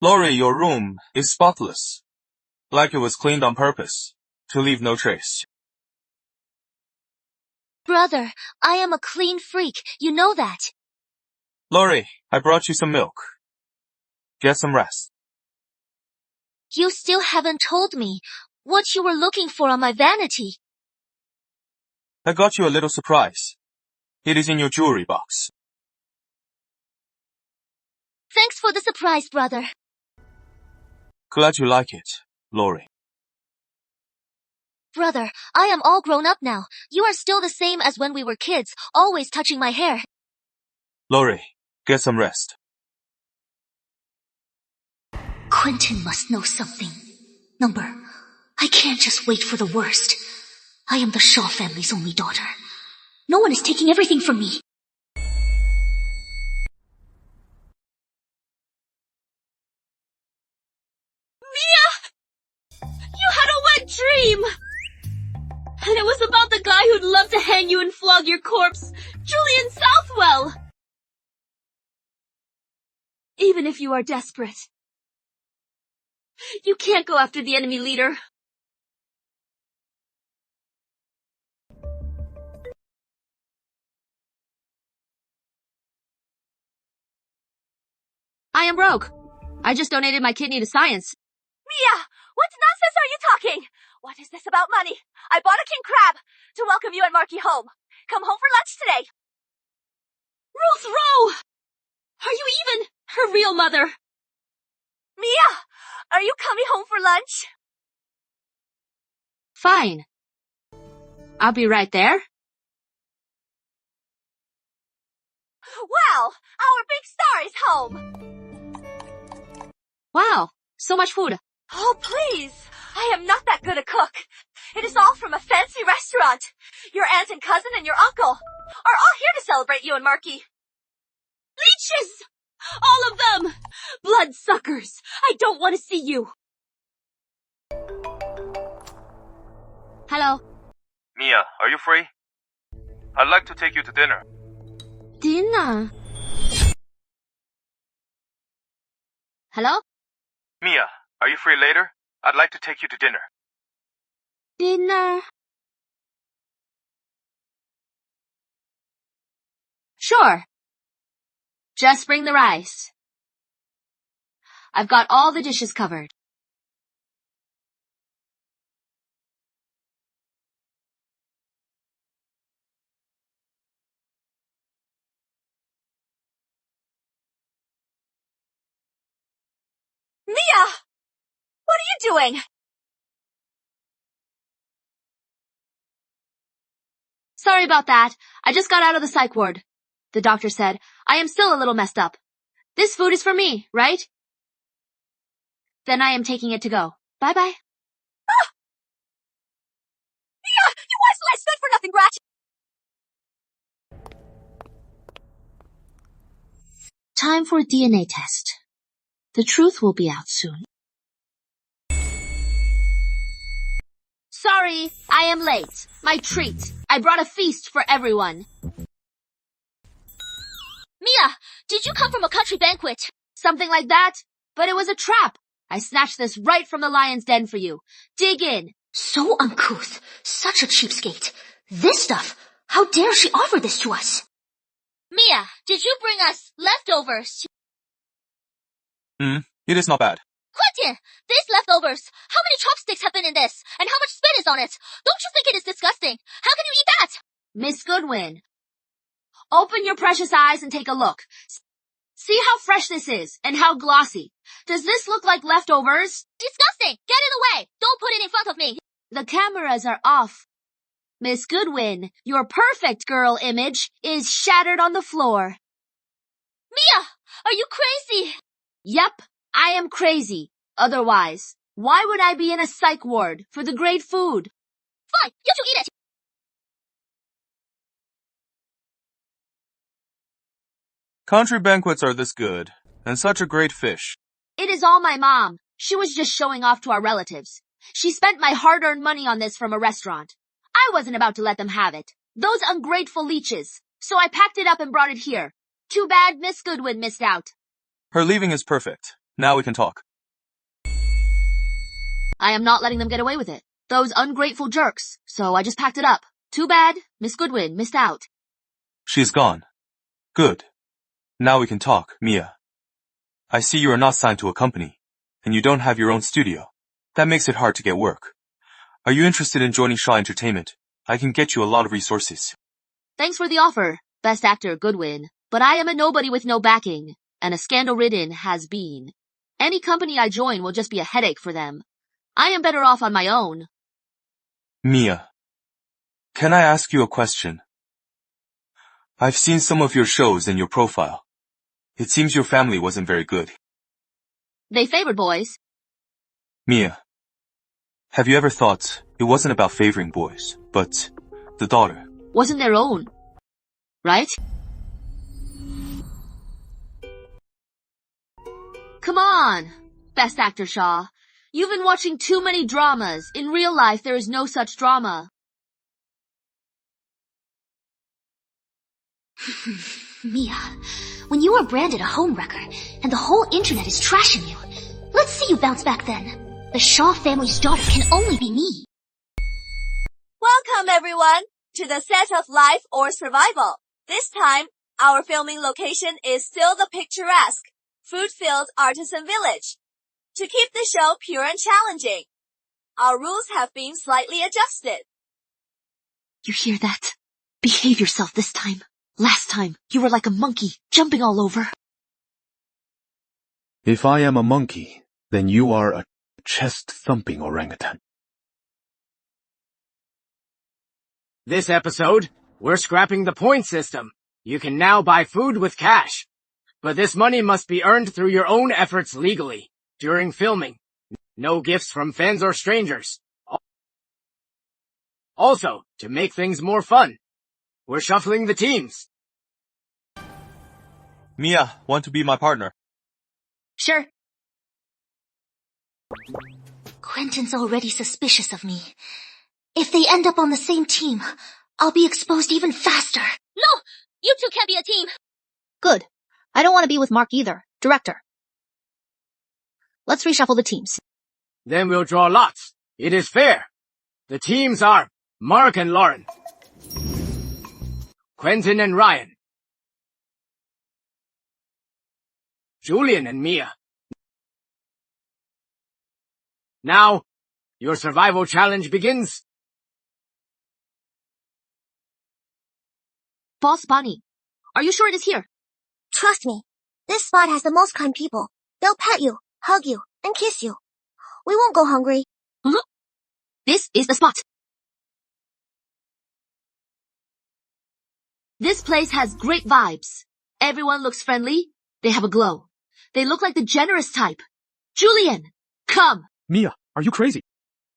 Lori, your room is spotless. Like it was cleaned on purpose, to leave no trace. Brother, I am a clean freak. You know that. Lori, I brought you some milk. Get some rest. You still haven't told me what you were looking for on my vanity. I got you a little surprise. It is in your jewelry box. Thanks for the surprise, brother. Glad you like it, Lori. Brother, I am all grown up now. You are still the same as when we were kids, always touching my hair. Lori, get some rest. Quentin must know something. Number I can't just wait for the worst. I am the Shaw family's only daughter. No one is taking everything from me. Mia! You had a wet dream! And it was about the guy who'd love to hang you and flog your corpse, Julian Southwell! Even if you are desperate, you can't go after the enemy leader. I am broke. I just donated my kidney to science. Mia, what nonsense are you talking? What is this about money? I bought a king crab to welcome you and Marky home. Come home for lunch today. Ruth Rowe! Are you even her real mother? Mia, are you coming home for lunch? Fine. I'll be right there. Wow, our big star is home. Wow, so much food. Oh, please. I am not that good a cook. It is all from a fancy restaurant. Your aunt and cousin and your uncle are all here to celebrate you and Marky. Leeches! All of them! Bloodsuckers! I don't want to see you! Hello. Mia, are you free? I'd like to take you to dinner. Dinner? Hello? Mia, are you free later? I'd like to take you to dinner. Dinner? Sure. Just bring the rice. I've got all the dishes covered. Mia! What are you doing? Sorry about that. I just got out of the psych ward. The doctor said, I am still a little messed up. This food is for me, right? Then I am taking it to go. Bye-bye. Ah! Mia, you worthless, good for nothing brat! Time for a DNA test. The truth will be out soon. Sorry, I am late. My treat. I brought a feast for everyone. Mia, did you come from a country banquet? Something like that, but it was a trap. I snatched this right from the lion's den for you. Dig in. So uncouth. Such a cheapskate. This stuff. How dare she offer this to us? Mia, did you bring us leftovers? It is not bad. Quentin, these leftovers. How many chopsticks have been in this? And how much spit is on it? Don't you think it is disgusting? How can you eat that? Miss Goodwin, open your precious eyes and take a look. See how fresh this is and how glossy. Does this look like leftovers? Disgusting! Get in the way! Don't put it in front of me! The cameras are off. Miss Goodwin, your perfect girl image is shattered on the floor. Mia, are you crazy? Yep, I am crazy. Otherwise, why would I be in a psych ward for the great food? Fine, you two eat it! Country banquets are this good, and such a great fish. It is all my mom. She was just showing off to our relatives. She spent my hard-earned money on this from a restaurant. I wasn't about to let them have it. Those ungrateful leeches. So I packed it up and brought it here. Too bad Miss Goodwin missed out. Her leaving is perfect. Now we can talk. I am not letting them get away with it. Those ungrateful jerks. So I just packed it up. Too bad Miss Goodwin missed out. She's gone. Good. Now we can talk, Mia. I see you are not signed to a company, and you don't have your own studio. That makes it hard to get work. Are you interested in joining Shaw Entertainment? I can get you a lot of resources. Thanks for the offer, Best Actor Goodwin. But I am a nobody with no backing, and a scandal-ridden has-been. Any company I join will just be a headache for them. I am better off on my own. Mia, can I ask you a question? I've seen some of your shows and your profile. It seems your family wasn't very good. They favored boys. Mia, Have you ever thought it wasn't about favoring boys, but the daughter wasn't their own, right? Come on, Best Actor Shaw. You've been watching too many dramas. In real life, there is no such drama. Mia, when you are branded a homewrecker and the whole internet is trashing you, let's see you bounce back then. The Shaw family's daughter can only be me. Welcome everyone to the set of Life or Survival. This time, our filming location is still the picturesque, fruit-filled artisan village. To keep the show pure and challenging, our rules have been slightly adjusted. You hear that? Behave yourself this time. Last time, you were like a monkey, jumping all over. If I am a monkey, then you are a chest-thumping orangutan. This episode, we're scrapping the point system. You can now buy food with cash. But this money must be earned through your own efforts legally. During filming, no gifts from fans or strangers. Also, to make things more fun, we're shuffling the teams. Mia, want to be my partner? Sure. Quentin's already suspicious of me. If they end up on the same team, I'll be exposed even faster. No! You two can't be a team! Good. I don't want to be with Mark either. Director. Let's reshuffle the teams. Then we'll draw lots. It is fair. The teams are Mark and Lauren, Quentin and Ryan, Julian and Mia. Now, your survival challenge begins. Boss Bunny, are you sure it is here? Trust me, this spot has the most kind people. They'll pet you, hug you, and kiss you. We won't go hungry. This is the spot. This place has great vibes. Everyone looks friendly. They have a glow. They look like the generous type. Julian, come. Mia, are you crazy?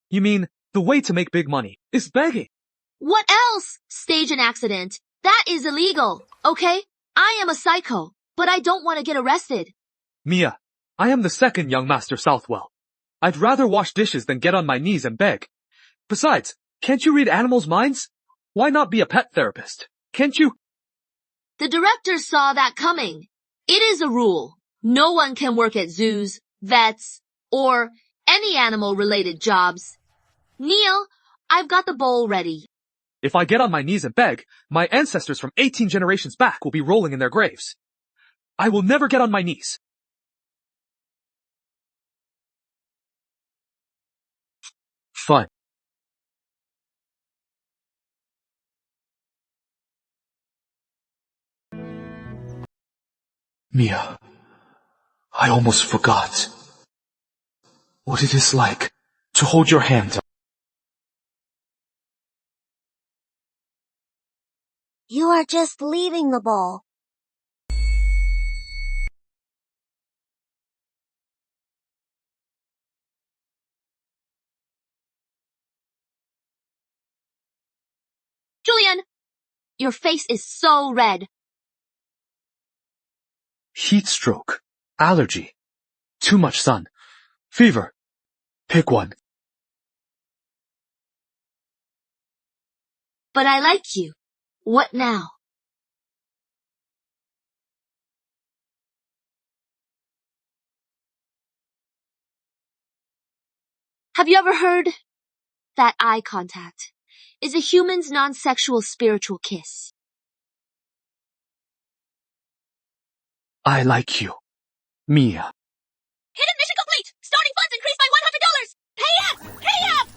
You mean the way to make big money is begging? What else? Stage an accident. That is illegal, okay? I am a psycho, but I don't want to get arrested. Mia, I am the second young Master Southwell. I'd rather wash dishes than get on my knees and beg. Besides, can't you read animals' minds? Why not be a pet therapist? Can't you? The director saw that coming. It is a rule. No one can work at zoos, vets, or any animal-related jobs. Neil, I've got the bowl ready. If I get on my knees and beg, my ancestors from 18 generations back will be rolling in their graves. I will never get on my knees. Fine. Mia, I almost forgot what it is like to hold your hand. You are just leaving the bowl. Julian, your face is so red. Heat stroke, allergy, too much sun, fever. Pick one. But I like you. What now? Have you ever heard that eye contact is a human's non-sexual spiritual kiss? I like you, Mia. Hidden mission complete! Starting funds increased by $100! Pay up! Pay up!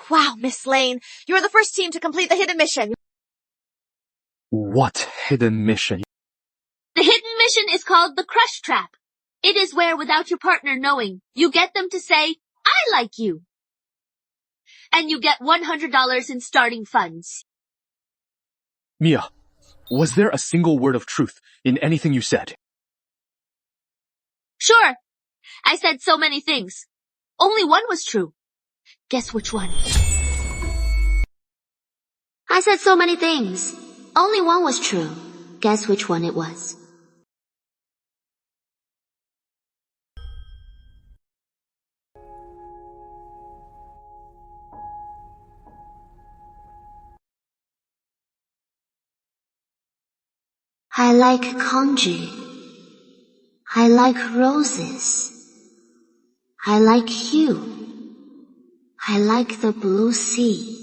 Wow, Miss Lane, you're the first team to complete the hidden mission. What hidden mission? The hidden mission is called the crush trap. It is where, without your partner knowing, you get them to say, I like you. And you get $100 in starting funds. Mia, was there a single word of truth in anything you said? Sure. I said so many things. Only one was true. Guess which one? I said so many things. Only one was true. Guess which one it was. I like congee. I like roses. I like you. I like the blue sea.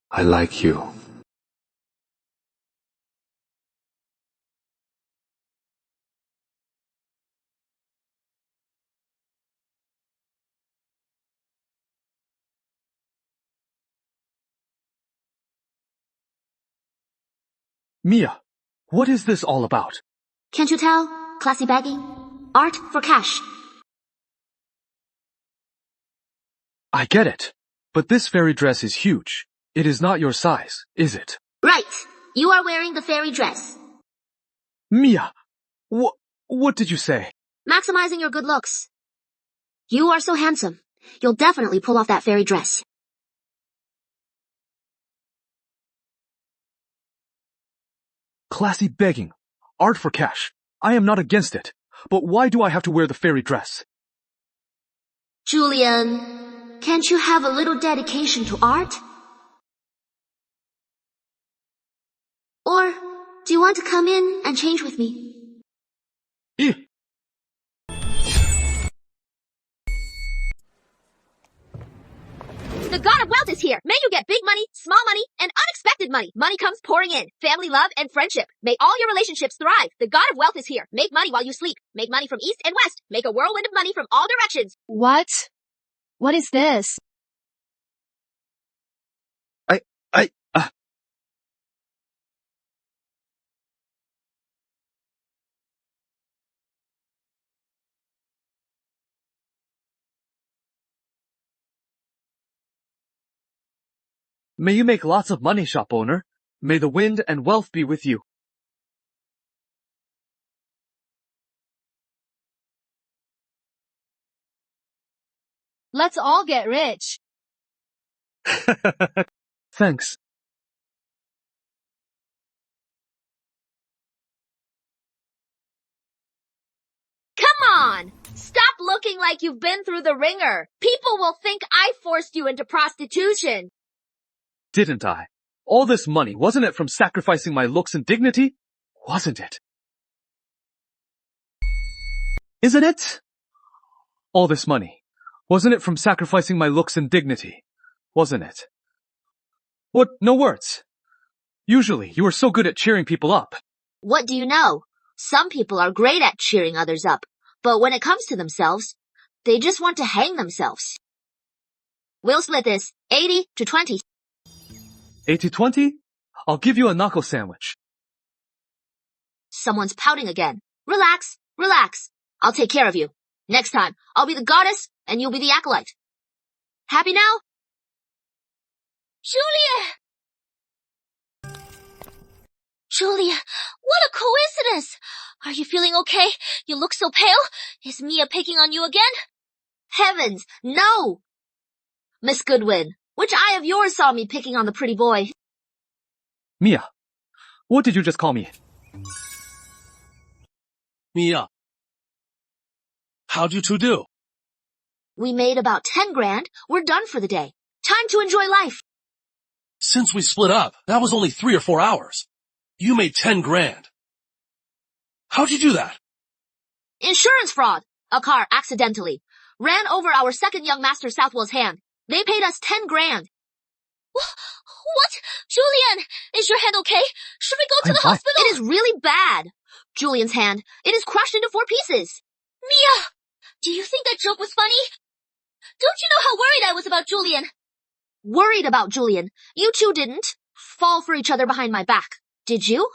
I like you. Mia, what is this all about? Can't you tell? Classy begging. Art for cash. I get it. But this fairy dress is huge. It is not your size, is it? Right. You are wearing the fairy dress. Mia, what did you say? Maximizing your good looks. You are so handsome. You'll definitely pull off that fairy dress. Classy begging. Art for cash. I am not against it. But why do I have to wear the fairy dress? Julian, can't you have a little dedication to art? Or do you want to come in and change with me? The god of wealth is here. May you get big money, small money, and unexpected money. Money comes pouring in. Family, love, and friendship. May all your relationships thrive. The god of wealth is here. Make money while you sleep. Make money from east and west. Make a whirlwind of money from all directions. What? What is this? May you make lots of money, shop owner. May the wind and wealth be with you. Let's all get rich. Thanks. Come on! Stop looking like you've been through the ringer. People will think I forced you into prostitution. Didn't I? All this money, wasn't it from sacrificing my looks and dignity? Wasn't it? Isn't it? All this money, wasn't it from sacrificing my looks and dignity? Wasn't it? What? No words. Usually, you are so good at cheering people up. What do you know? Some people are great at cheering others up, but when it comes to themselves, they just want to hang themselves. We'll split this 80-20. 80-20? I'll give you a knuckle sandwich. Someone's pouting again. Relax, relax. I'll take care of you. Next time, I'll be the goddess and you'll be the acolyte. Happy now? Julia, what a coincidence! Are you feeling okay? You look so pale. Is Mia picking on you again? Heavens, no! Miss Goodwin, which eye of yours saw me picking on the pretty boy? Mia, what did you just call me? Mia, how'd you two do? We made about 10 grand. We're done for the day. Time to enjoy life. Since we split up, that was only 3 or 4 hours. You made 10 grand. How'd you do that? Insurance fraud. A car accidentally ran over our second young master Southwell's hand. They paid us 10 grand. What? Julian, is your hand okay? Should we go to the hospital? It is really bad. Julian's hand, it is crushed into 4 pieces. Mia, do you think that joke was funny? Don't you know how worried I was about Julian? Worried about Julian? You two didn't fall for each other behind my back, did you?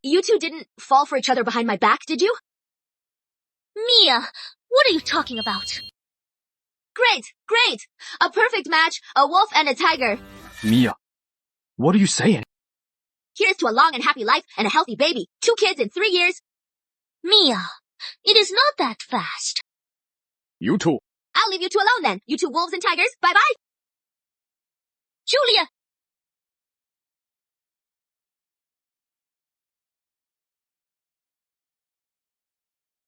You two didn't fall for each other behind my back, did you? Mia, what are you talking about? Great, great! A perfect match, a wolf and a tiger. Mia, what are you saying? Here's to a long and happy life and a healthy baby. 2 kids in 3 years. Mia, it is not that fast. You too. I'll leave you two alone then. You two wolves and tigers. Bye-bye. Julia!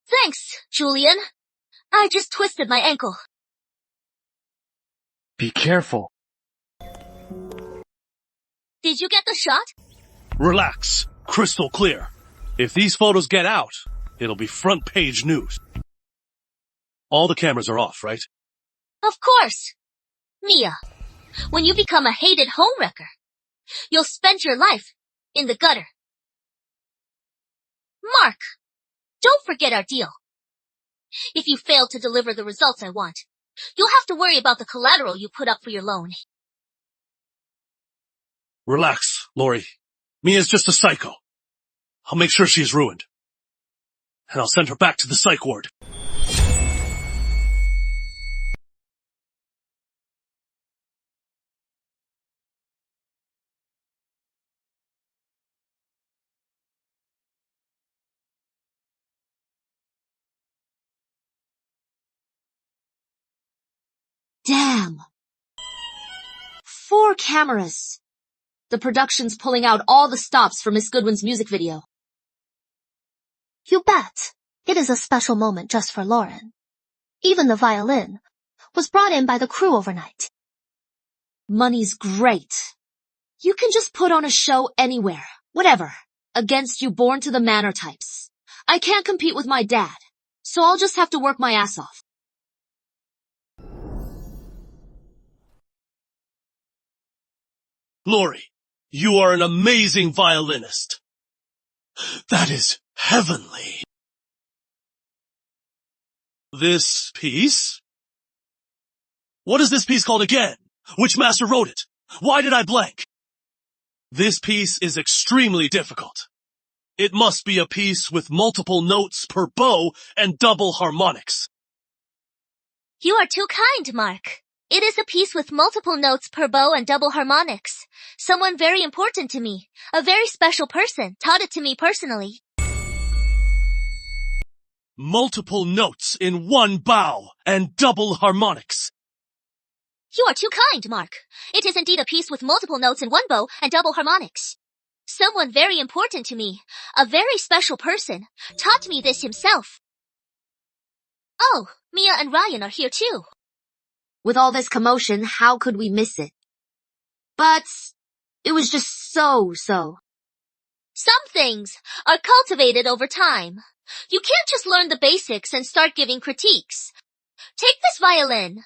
Thanks, Julian. I just twisted my ankle. Be careful. Did you get the shot? Relax. Crystal clear. If these photos get out, it'll be front page news. All the cameras are off, right? Of course. Mia, when you become a hated homewrecker, you'll spend your life in the gutter. Mark, don't forget our deal. If you fail to deliver the results I want, you'll have to worry about the collateral you put up for your loan. Relax, Lori. Mia's just a psycho. I'll make sure she's ruined. And I'll send her back to the psych ward. Damn. 4 cameras. The production's pulling out all the stops for Miss Goodwin's music video. You bet. It is a special moment just for Lauren. Even the violin was brought in by the crew overnight. Money's great. You can just put on a show anywhere, whatever, against you born to the manor types. I can't compete with my dad, so I'll just have to work my ass off. Lori, you are an amazing violinist. That is heavenly. This piece? What is this piece called again? Which master wrote it? Why did I blank? This piece is extremely difficult. It must be a piece with multiple notes per bow and double harmonics. You are too kind, Mark. It is a piece with multiple notes per bow and double harmonics. Someone very important to me, a very special person, taught it to me personally. Multiple notes in one bow and double harmonics. You are too kind, Mark. It is indeed a piece with multiple notes in one bow and double harmonics. Someone very important to me, a very special person, taught me this himself. Oh, Mia and Ryan are here too. With all this commotion, how could we miss it? But it was just so. Some things are cultivated over time. You can't just learn the basics and start giving critiques. Take this violin.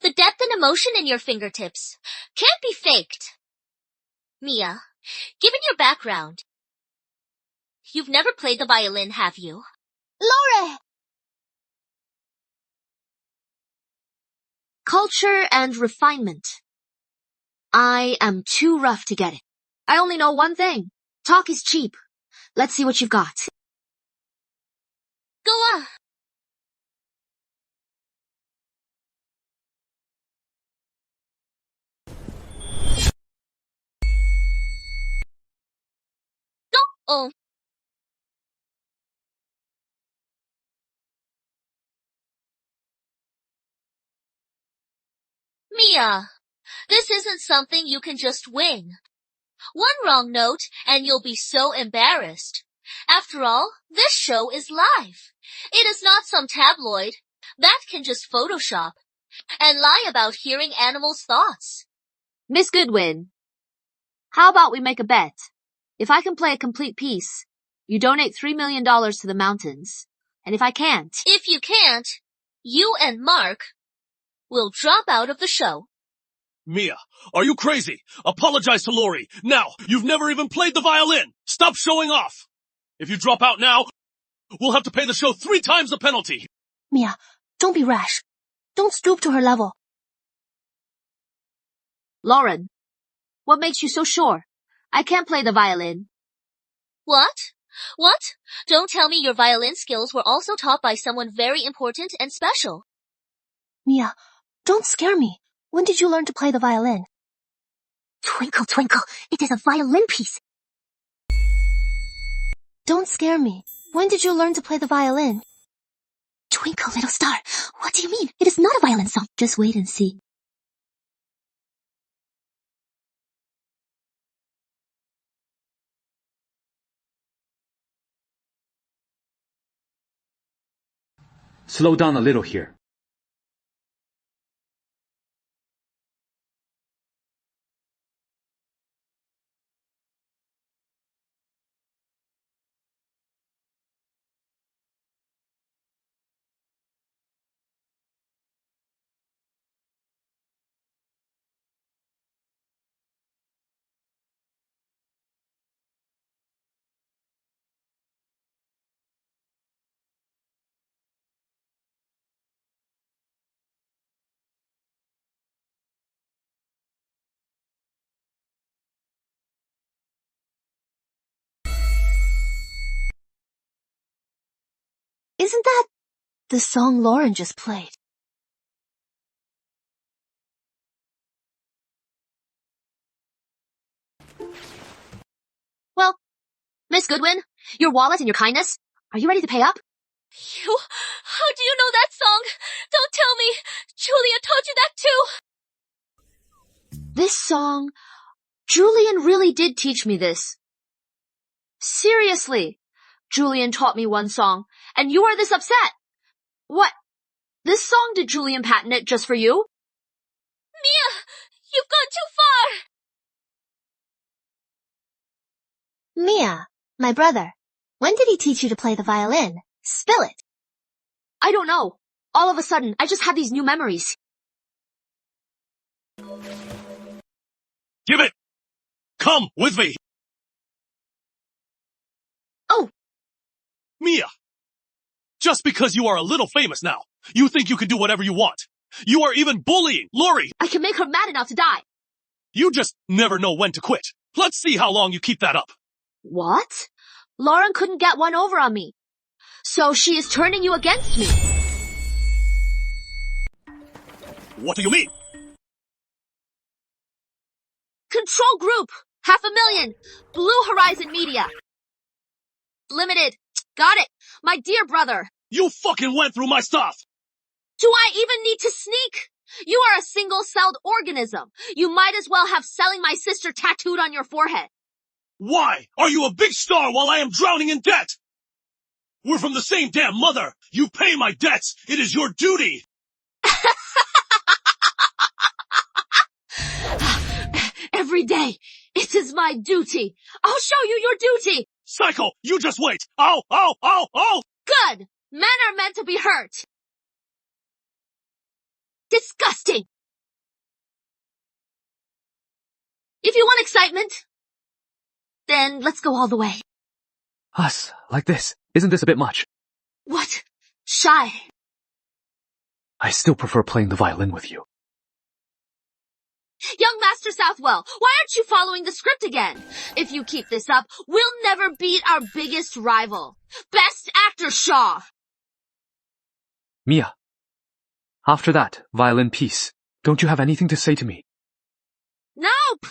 The depth and emotion in your fingertips can't be faked. Mia, given your background, you've never played the violin, have you? Laura! Culture and refinement. I am too rough to get it. I only know one thing. Talk is cheap. Let's see what you've got. Go on. Oh. Mia, this isn't something you can just wing. One wrong note and you'll be so embarrassed. After all, this show is live. It is not some tabloid that can just Photoshop and lie about hearing animals' thoughts. Miss Goodwin, how about we make a bet? If I can play a complete piece, you donate $3 million to the mountains. And if I can't... If you can't, you and Mark will drop out of the show. Mia, are you crazy? Apologize to Lori. Now, you've never even played the violin. Stop showing off. If you drop out now, we'll have to pay the show 3 times the penalty. Mia, don't be rash. Don't stoop to her level. Lauren, what makes you so sure? I can't play the violin. What? What? Don't tell me your violin skills were also taught by someone very important and special. Mia, don't scare me. When did you learn to play the violin? Twinkle, twinkle, it is a violin piece. Don't scare me. When did you learn to play the violin? Twinkle, little star. What do you mean? It is not a violin song. Just wait and see. Slow down a little here. Isn't that the song Lauren just played? Well, Miss Goodwin, your wallet and your kindness, are you ready to pay up? How do you know that song? Don't tell me. Julia taught you that too. This song, Julian really did teach me this. Seriously, Julian taught me one song, and you are this upset. What? This song did Julian patent it just for you? Mia, you've gone too far. Mia, my brother. When did he teach you to play the violin? Spill it. I don't know. All of a sudden, I just had these new memories. Give it! Come with me! Oh! Mia! Just because you are a little famous now, you think you can do whatever you want. You are even bullying Lori! I can make her mad enough to die. You just never know when to quit. Let's see how long you keep that up. What? Lauren couldn't get one over on me. So she is turning you against me. What do you mean? Control Group, 500,000, Blue Horizon Media. Limited. Got it. My dear brother. You fucking went through my stuff! Do I even need to sneak? You are a single-celled organism. You might as well have selling my sister tattooed on your forehead. Why are you a big star while I am drowning in debt? We're from the same damn mother. You pay my debts. It is your duty. Every day, it is my duty. I'll show you your duty. Psycho, you just wait. Ow, ow, ow, ow. Good. Men are meant to be hurt. Disgusting. If you want excitement, then let's go all the way. Us, like this. Isn't this a bit much? What? Shy. I still prefer playing the violin with you. Young Master Southwell, why aren't you following the script again? If you keep this up, we'll never beat our biggest rival. Best Actor Shaw. Mia. After that violin piece, don't you have anything to say to me? Nope.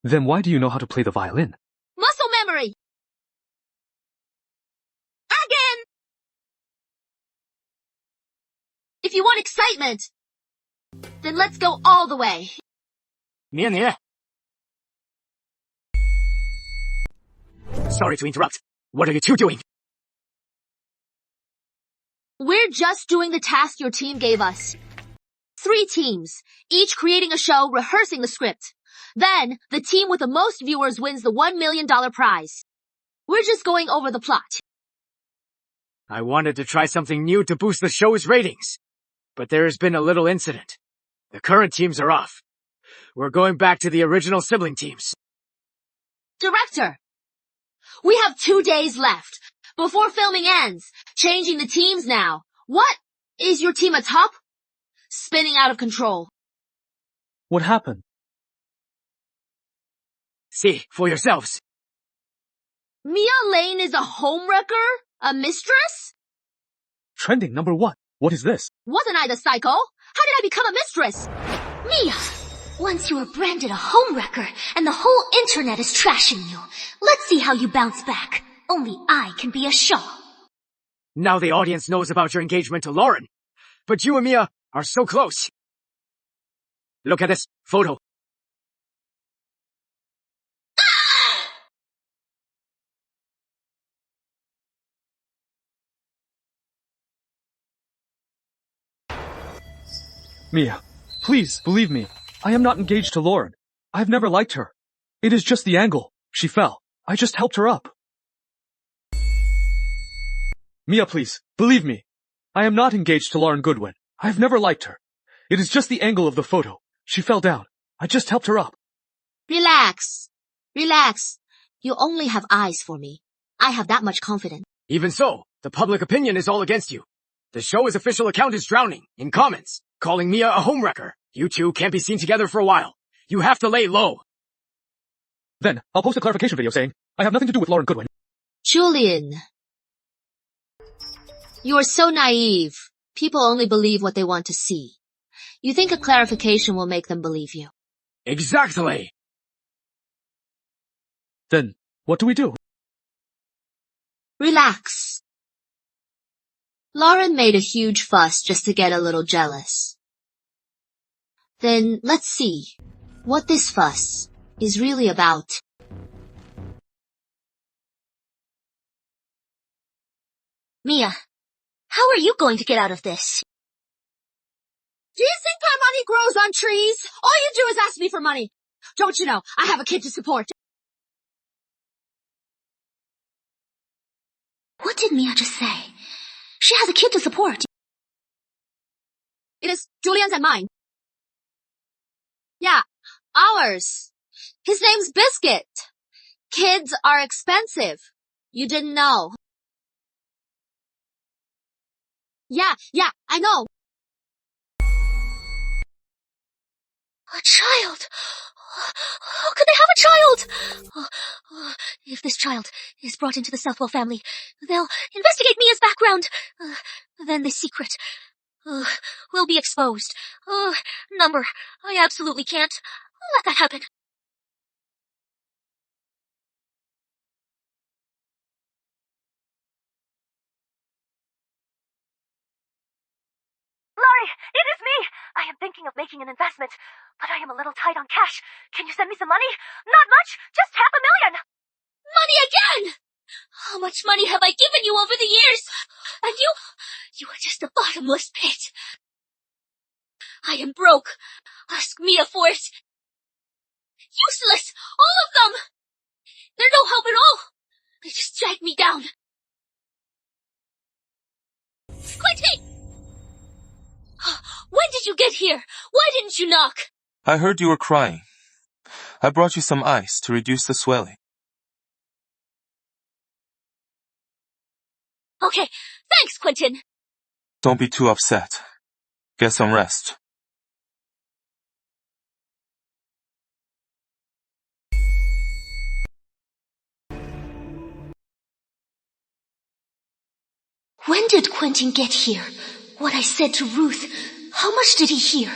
Then why do you know how to play the violin? Muscle memory. Again. If you want excitement, then let's go all the way. Mia. Sorry to interrupt. What are you two doing? We're just doing the task your team gave us. 3 teams, each creating a show, rehearsing the script. Then, the team with the most viewers wins the $1 million prize. We're just going over the plot. I wanted to try something new to boost the show's ratings. But there has been a little incident. The current teams are off. We're going back to the original sibling teams. Director, we have 2 days left before filming ends. Changing the teams now. What? Is your team atop? Spinning out of control. What happened? See for yourselves. Mia Lane is a homewrecker? A mistress? Trending number 1. What is this? Wasn't I the psycho? How did I become a mistress? Mia! Once you are branded a homewrecker and the whole internet is trashing you, let's see how you bounce back. Only I can be a Shaw. Now the audience knows about your engagement to Lauren. But you and Mia are so close. Look at this photo. Mia, please, believe me. I am not engaged to Lauren. I've never liked her. It is just the angle. She fell. I just helped her up. Mia, please, believe me. I am not engaged to Lauren Goodwin. I've never liked her. It is just the angle of the photo. She fell down. I just helped her up. Relax. Relax. You only have eyes for me. I have that much confidence. Even so, the public opinion is all against you. The show's official account is drowning in comments, calling Mia a homewrecker. You two can't be seen together for a while. You have to lay low. Then, I'll post a clarification video saying, I have nothing to do with Lauren Goodwin. Julian. You are so naive. People only believe what they want to see. You think a clarification will make them believe you. Exactly. Then, what do we do? Relax. Lauren made a huge fuss just to get a little jealous. Then let's see what this fuss is really about. Mia, how are you going to get out of this? Do you think my money grows on trees? All you do is ask me for money. Don't you know, I have a kid to support. What did Mia just say? She has a kid to support. It is Julian's and mine. Yeah, ours. His name's Biscuit. Kids are expensive. You didn't know. Yeah, I know. A child! How could they have a child? If this child is brought into the Southwell family, they'll investigate Mia's background. Then the secret will be exposed. Number, I absolutely can't let that happen. Laurie, it is me! I am thinking of making an investment, but I am a little tight on cash. Can you send me some money? Not much, just $500,000! Money again! How much money have I given you over the years? And you are just a bottomless pit. I am broke. Ask Mia for it. Useless, all of them! They're no help at all. They just drag me down. Quentin! When did you get here? Why didn't you knock? I heard you were crying. I brought you some ice to reduce the swelling. Okay, thanks, Quentin. Don't be too upset. Get some rest. When did Quentin get here? What I said to Ruth, how much did he hear?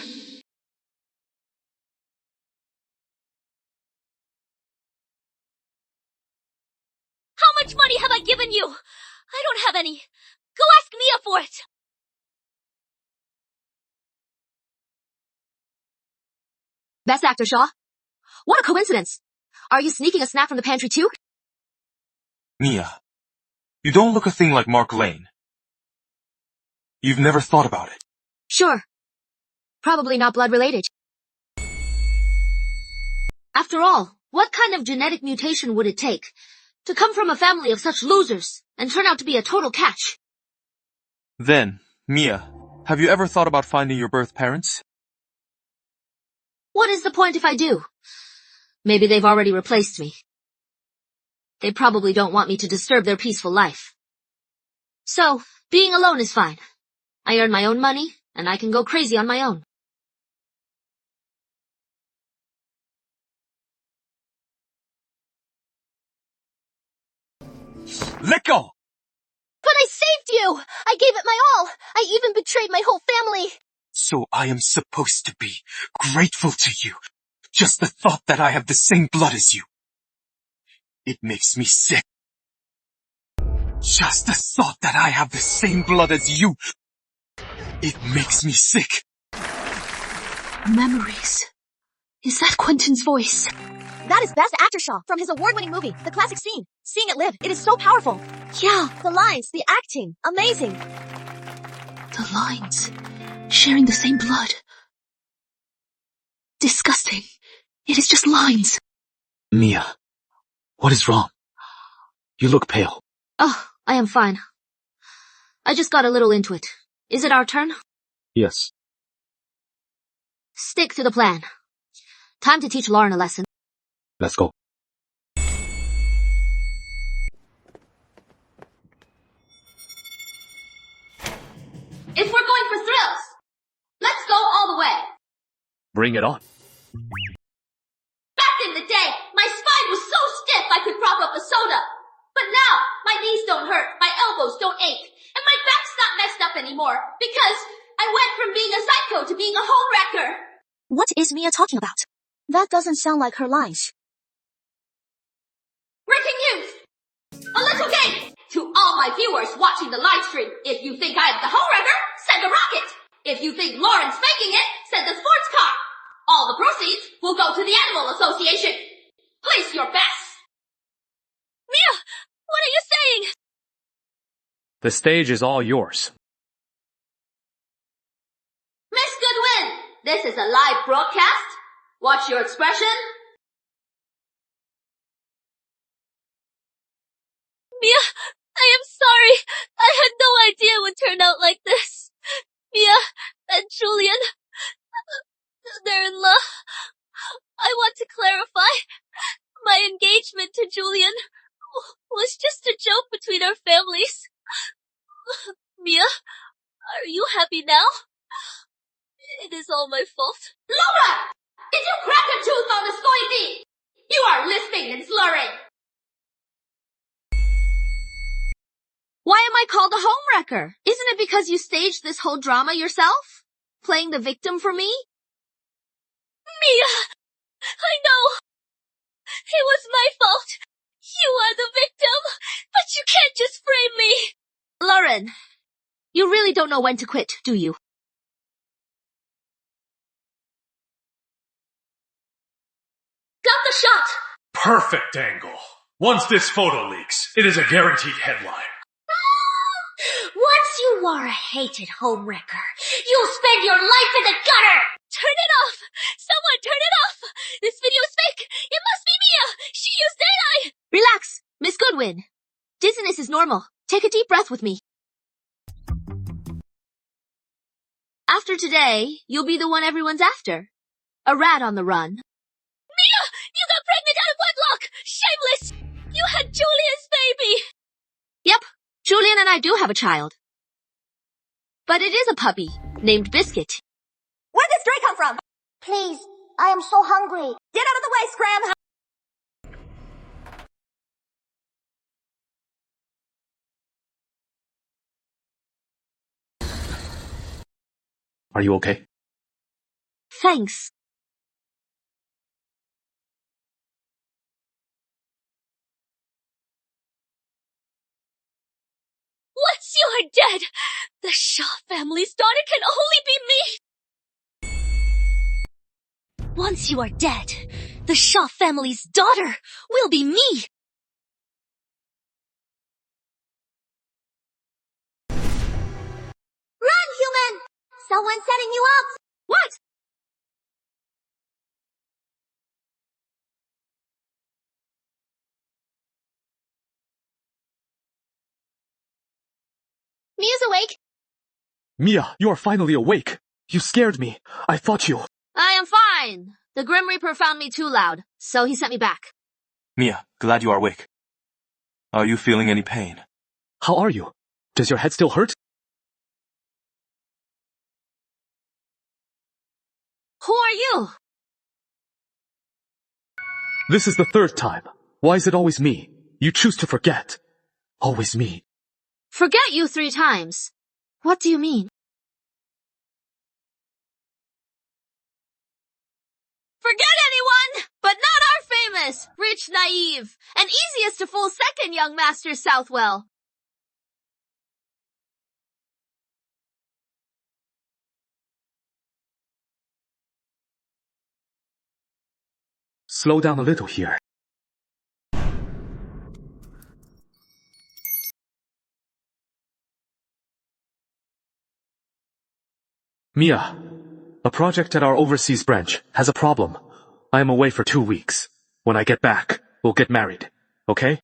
How much money have I given you? I don't have any. Go ask Mia for it. Best actor, Shaw. What a coincidence. Are you sneaking a snack from the pantry too? Mia, you don't look a thing like Mark Lane. You've never thought about it. Sure. Probably not blood related. After all, what kind of genetic mutation would it take to come from a family of such losers and turn out to be a total catch? Then, Mia, have you ever thought about finding your birth parents? What is the point if I do? Maybe they've already replaced me. They probably don't want me to disturb their peaceful life. So, being alone is fine. I earn my own money, and I can go crazy on my own. Let go! But I saved you! I gave it my all! I even betrayed my whole family! So I am supposed to be grateful to you. Just the thought that I have the same blood as you. It makes me sick. Just the thought that I have the same blood as you. It makes me sick. Memories. Is that Quentin's voice? That is Best Actor Shaw from his award-winning movie, The Classic Scene. Seeing it live, it is so powerful. Yeah. The lines, the acting, amazing. The lines. Sharing the same blood. Disgusting. It is just lines. Mia, what is wrong? You look pale. Oh, I am fine. I just got a little into it. Is it our turn? Yes. Stick to the plan. Time to teach Lauren a lesson. Let's go. If we're going for thrills, let's go all the way. Bring it on. Back in the day, my spine was so stiff I could prop up a soda. But now, my knees don't hurt, my elbows don't ache, and my back's not messed up anymore because I went from being a psycho to being a homewrecker. What is Mia talking about? That doesn't sound like her lines. Breaking news! A little game! To all my viewers watching the live stream, if you think I'm the homewrecker, send a rocket! If you think Lauren's faking it, send a sports car! All the proceeds will go to the Animal Association. Place your bets! Mia, what are you saying? The stage is all yours. Miss Goodwin, this is a live broadcast. Watch your expression. Mia, I am sorry. I had no idea it would turn out like this. Mia and Julian, they're in love. I want to clarify. My engagement to Julian was just a joke between our families. Mia, are you happy now? It is all my fault. Laura! Did you crack a tooth on the squeezy? You are lisping and slurring. Why am I called a homewrecker? Isn't it because you staged this whole drama yourself? Playing the victim for me? Mia! I know! It was my fault! You are the victim! But you can't just frame me! Lauren, you really don't know when to quit, do you? Got the shot! Perfect angle. Once this photo leaks, it is a guaranteed headline. Once you are a hated homewrecker, you'll spend your life in the gutter! Turn it off! Someone turn it off! This video is fake! It must be Mia! She used daylight! Relax, Miss Goodwin. Dizziness is normal. Take a deep breath with me. After today, you'll be the one everyone's after. A rat on the run. Mia! You got pregnant out of wedlock! Shameless! You had Julian's baby! Yep, Julian and I do have a child. But it is a puppy, named Biscuit. Where'd this stray come from? Please, I am so hungry. Get out of the way, Scram! Are you okay? Thanks. Once you are dead, the Shaw family's daughter can only be me! Once you are dead, the Shaw family's daughter will be me! Run, human! Someone's setting you up! What? Mia's awake. Mia, you are finally awake. You scared me. I thought you... I am fine. The Grim Reaper found me too loud, so he sent me back. Mia, glad you are awake. Are you feeling any pain? How are you? Does your head still hurt? Who are you? This is the third time. Why is it always me? You choose to forget. Always me. Forget you 3 times. What do you mean? Forget anyone, but not our famous, rich, naive, and easiest to fool second young Master Southwell. Slow down a little here. Mia, a project at our overseas branch has a problem. I am away for 2 weeks. When I get back, we'll get married. Okay?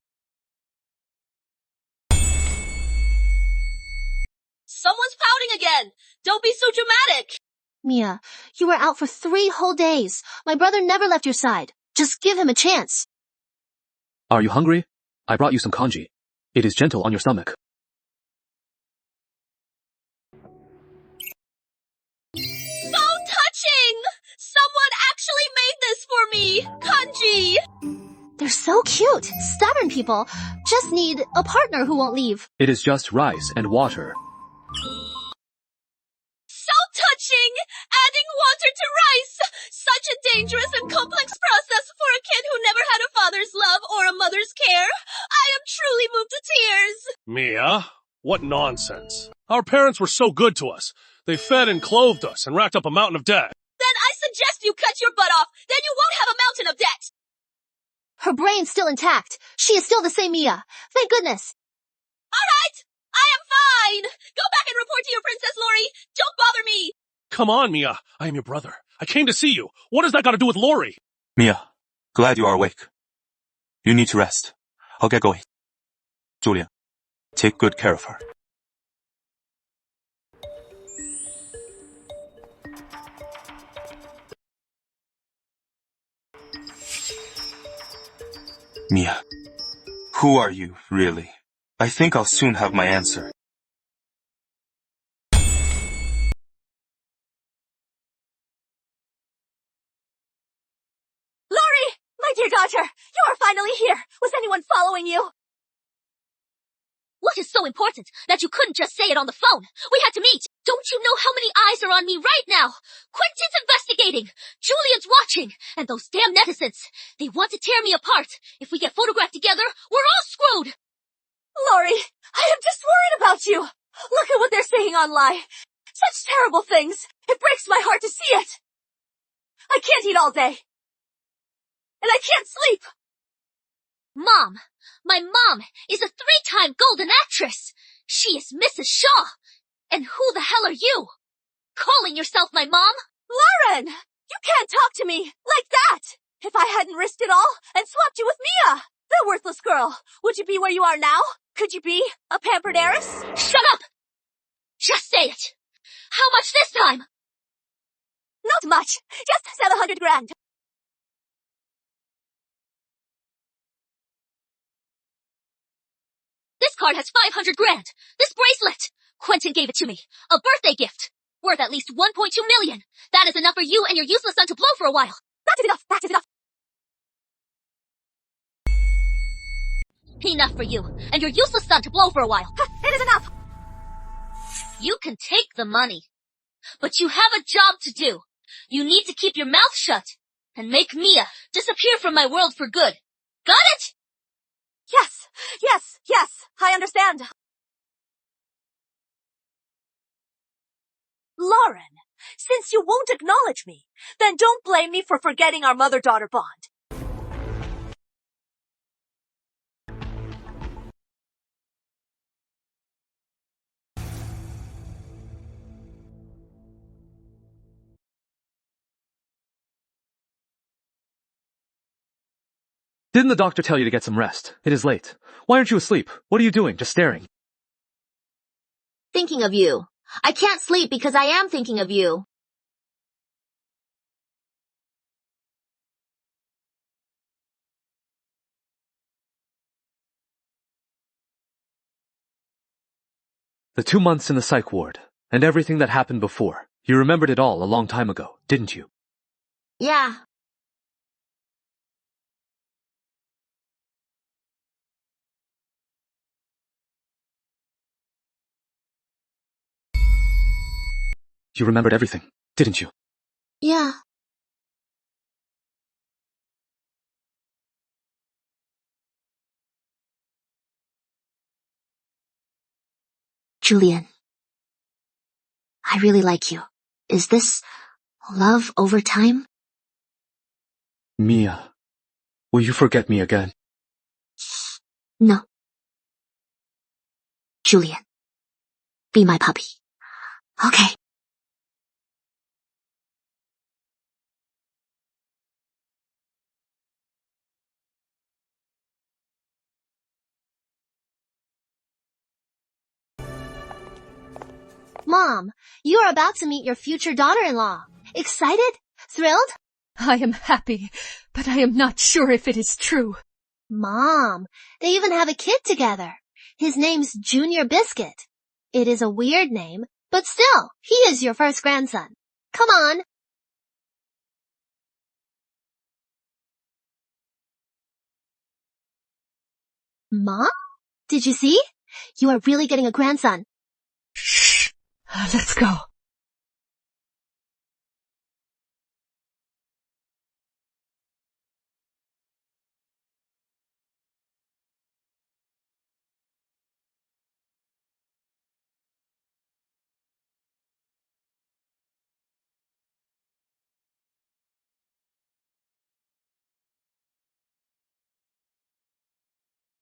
Someone's pouting again. Don't be so dramatic. Mia, you were out for 3 whole days. My brother never left your side. Just give him a chance. Are you hungry? I brought you some congee. It is gentle on your stomach. So touching! Someone actually made this for me! Kanji! They're so cute. Stubborn people just need a partner who won't leave. It is just rice and water. So touching! Adding water to rice! Such a dangerous and complex process for a kid who never had a father's love or a mother's care. I am truly moved to tears. Mia, what nonsense. Our parents were so good to us. They fed and clothed us and racked up a mountain of debt. Then I suggest you cut your butt off. Then you won't have a mountain of debt. Her brain's still intact. She is still the same Mia. Thank goodness. All right. I am fine. Go back and report to your Princess Lori. Don't bother me. Come on, Mia. I am your brother. I came to see you. What does that got to do with Lori? Mia, glad you are awake. You need to rest. I'll get going. Julia, take good care of her. Mia, who are you, really? I think I'll soon have my answer. Lori, my dear daughter, you are finally here. Was anyone following you? What is so important that you couldn't just say it on the phone? We had to meet. Don't you know how many eyes are on me right now? Quentin's investigating. Julian's watching. And those damn netizens. They want to tear me apart. If we get photographed together, we're all screwed. Lori, I am just worried about you. Look at what they're saying online. Such terrible things. It breaks my heart to see it. I can't eat all day. And I can't sleep. Mom, my mom is a 3-time Golden Actress. She is Mrs. Shaw. And who the hell are you? Calling yourself my mom? Lauren, you can't talk to me like that. If I hadn't risked it all and swapped you with Mia, the worthless girl, would you be where you are now? Could you be a pampered heiress? Shut up! Just say it. How much this time? Not much. Just 700 grand. This card has 500 grand. This bracelet. Quentin gave it to me. A birthday gift. Worth at least 1.2 million. That is enough for you and your useless son to blow for a while. That is enough. That is enough. Enough for you and your useless son to blow for a while. It is enough. You can take the money. But you have a job to do. You need to keep your mouth shut and make Mia disappear from my world for good. Got it? Yes, yes, yes, I understand. Lauren, since you won't acknowledge me, then don't blame me for forgetting our mother-daughter bond. Didn't the doctor tell you to get some rest? It is late. Why aren't you asleep? What are you doing? Just staring. Thinking of you. I can't sleep because I am thinking of you. The 2 months in the psych ward, and everything that happened before. You remembered it all a long time ago, didn't you? Yeah. You remembered everything, didn't you? Yeah. Julian, I really like you. Is this love over time? Mia, will you forget me again? No. Julian, be my puppy. Okay. Mom, you are about to meet your future daughter-in-law. Excited? Thrilled? I am happy, but I am not sure if it is true. Mom, they even have a kid together. His name's Junior Biscuit. It is a weird name, but still, he is your first grandson. Come on. Mom? Did you see? You are really getting a grandson. Shh. Let's go.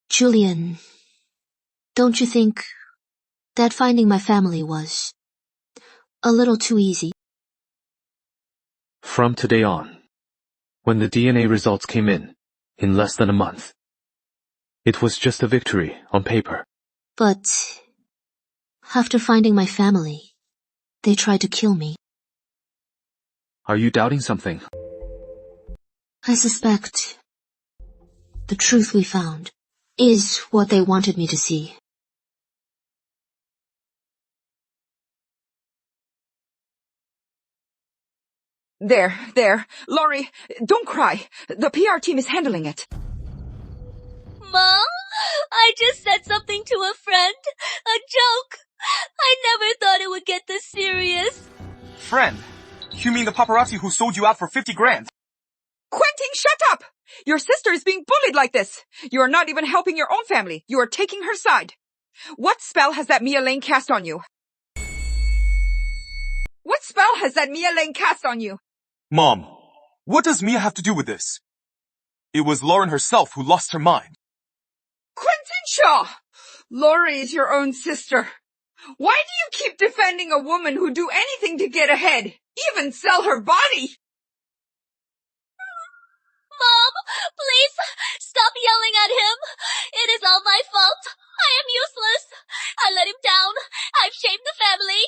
Julian, don't you think that finding my family was a little too easy? From today on, when the DNA results came in less than a month, it was just a victory on paper. But after finding my family, they tried to kill me. Are you doubting something? I suspect the truth we found is what they wanted me to see. There. Laurie, don't cry. The PR team is handling it. Mom, I just said something to a friend. A joke. I never thought it would get this serious. Friend? You mean the paparazzi who sold you out for 50 grand? Quentin, shut up! Your sister is being bullied like this. You are not even helping your own family. You are taking her side. What spell has that Mia Lane cast on you? What spell has that Mia Lane cast on you? Mom, what does Mia have to do with this? It was Lauren herself who lost her mind. Quentin Shaw! Laurie is your own sister. Why do you keep defending a woman who'd do anything to get ahead? Even sell her body? Mom, please stop yelling at him. It is all my fault. I am useless. I let him down. I've shamed the family.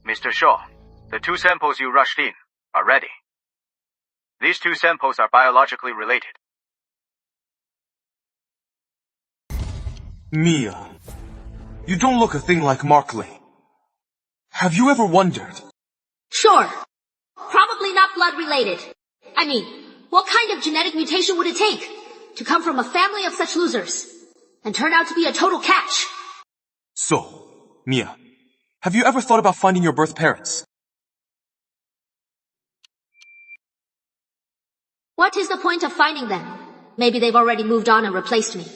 Mr. Shaw, the 2 samples you rushed in are ready. These 2 samples are biologically related. Mia, you don't look a thing like Mark Lane. Have you ever wondered? Sure. Probably not blood related. I mean, what kind of genetic mutation would it take to come from a family of such losers and turn out to be a total catch? So, Mia, have you ever thought about finding your birth parents? What is the point of finding them? Maybe they've already moved on and replaced me.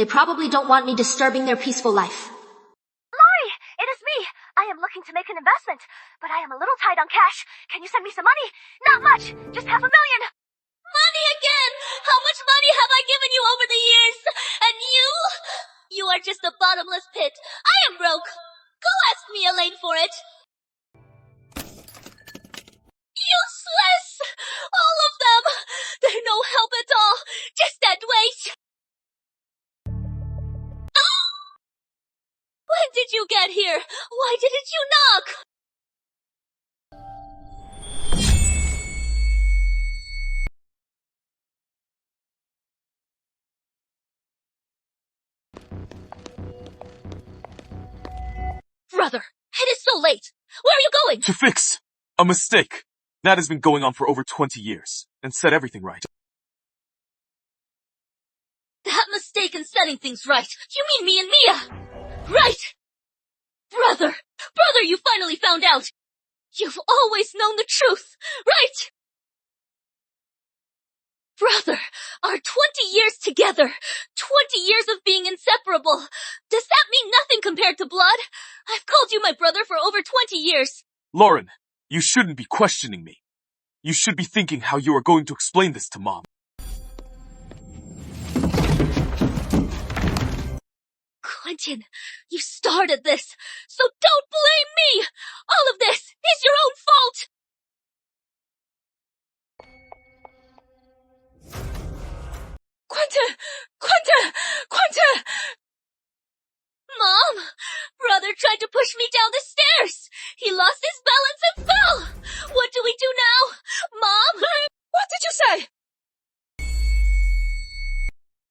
They probably don't want me disturbing their peaceful life. Laurie, it is me. I am looking to make an investment, but I am a little tight on cash. Can you send me some money? Not much, just $500,000. Money again! How much money have I given you over the years? And you? You are just a bottomless pit. I am broke. Go ask me, Elaine, for it. Useless! All of them! They're no help at all. Just dead weight. When did you get here? Why didn't you knock? Brother, it is so late. Where are you going? To fix a mistake that has been going on for over 20 years and set everything right. That mistake mistake in setting things right. You mean me and Mia. Right. Brother, you finally found out. You've always known the truth, right? Brother, our 20 years together, 20 years of being inseparable. Does that mean nothing compared to blood? I've called you my brother for over 20 years. Lauren, you shouldn't be questioning me. You should be thinking how you are going to explain this to Mom. Quentin, you started this, so don't blame me! All of this is your own fault! Quentin! Mom! Brother tried to push me down the stairs! He lost his balance and fell! What do we do now? Mom? What did you say?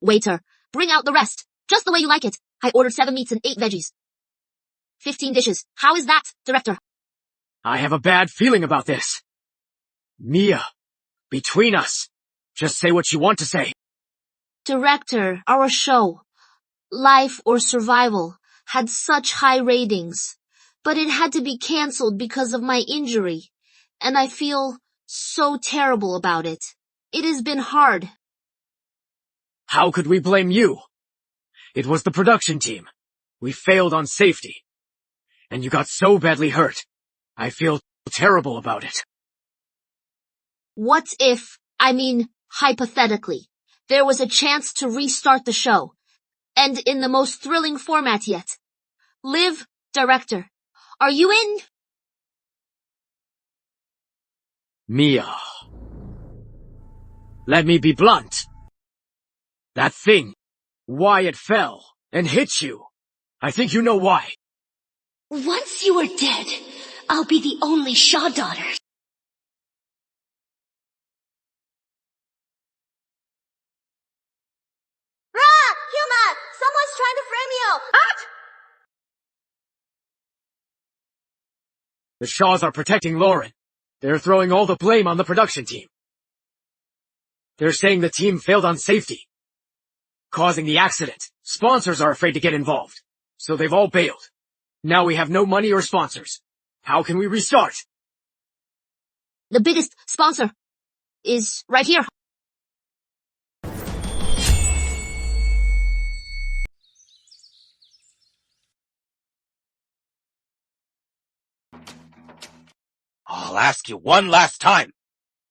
Waiter, bring out the rest. Just the way you like it. I ordered 7 meats and 8 veggies. 15 dishes. How is that, director? I have a bad feeling about this. Mia, between us, just say what you want to say. Director, our show, Life or Survival, had such high ratings, but it had to be cancelled because of my injury, and I feel so terrible about it. It has been hard. How could we blame you? It was the production team. We failed on safety. And you got so badly hurt. I feel terrible about it. What if, hypothetically, there was a chance to restart the show, and in the most thrilling format yet? Liv, director, are you in? Mia. Let me be blunt. That thing, why it fell and hit you. I think you know why. Once you are dead, I'll be the only Shaw daughter. Human! Someone's trying to frame you! The Shaws are protecting Lauren. They're throwing all the blame on the production team. They're saying the team failed on safety, causing the accident. Sponsors are afraid to get involved, so they've all bailed. Now we have no money or sponsors. How can we restart? The biggest sponsor is right here. I'll ask you one last time.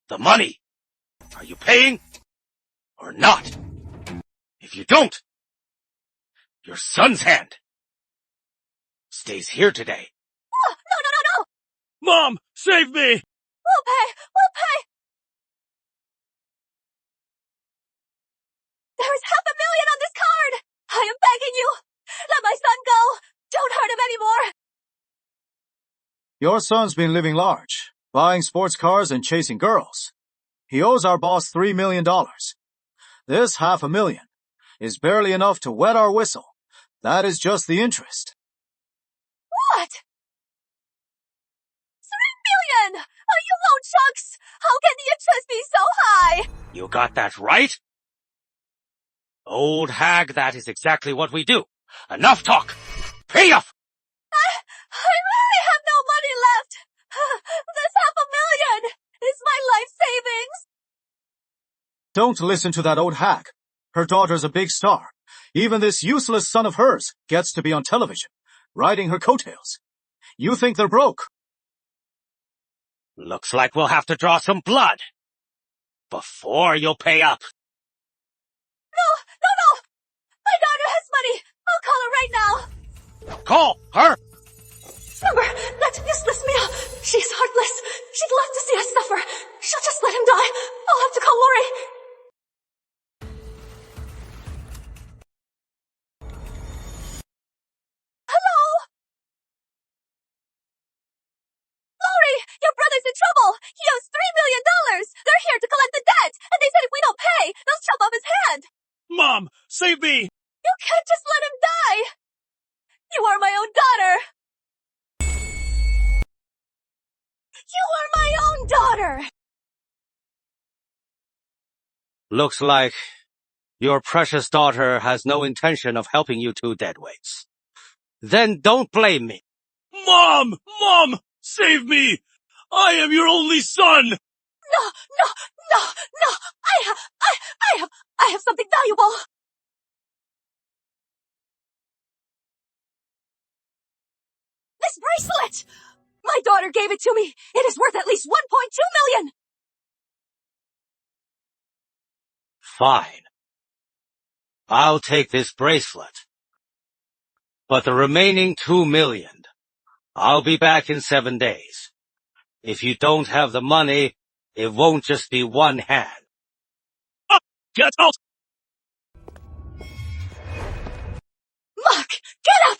The money. Are you paying or not? If you don't, your son's hand stays here today. No! Mom, save me! We'll pay! There's $500,000 on this card! I am begging you! Let my son go! Don't hurt him anymore! Your son's been living large, buying sports cars and chasing girls. He owes our boss $3 million. This $500,000 is barely enough to wet our whistle. That is just the interest. What? 3 million! You loan sharks! How can the interest be so high? You got that right? Old hag, that is exactly what we do. Enough talk! Pay up! I really have no money left. This $500,000 is my life savings. Don't listen to that old hag. Her daughter's a big star. Even this useless son of hers gets to be on television, riding her coattails. You think they're broke? Looks like we'll have to draw some blood before you'll pay up. No! My daughter has money. I'll call her right now. Call her! Number, that useless Mia. She's heartless. She'd love to see us suffer. She'll just let him die. I'll have to call Lori. Hello? Lori, your brother's in trouble. He owes $3 million. They're here to collect the debt, and they said if we don't pay, they'll chop off his hand. Mom, save me! You can't just let him die. You are my own daughter. You are my own daughter! Looks like Your precious daughter has no intention of helping you two deadweights. Then don't blame me. Mom! Mom! Save me! I am your only son! No! I have something valuable. This bracelet! My daughter gave it to me. It is worth at least 1.2 million. Fine. I'll take this bracelet. But the remaining 2 million, I'll be back in 7 days. If you don't have the money, it won't just be one hand. Get out! Mark, get up!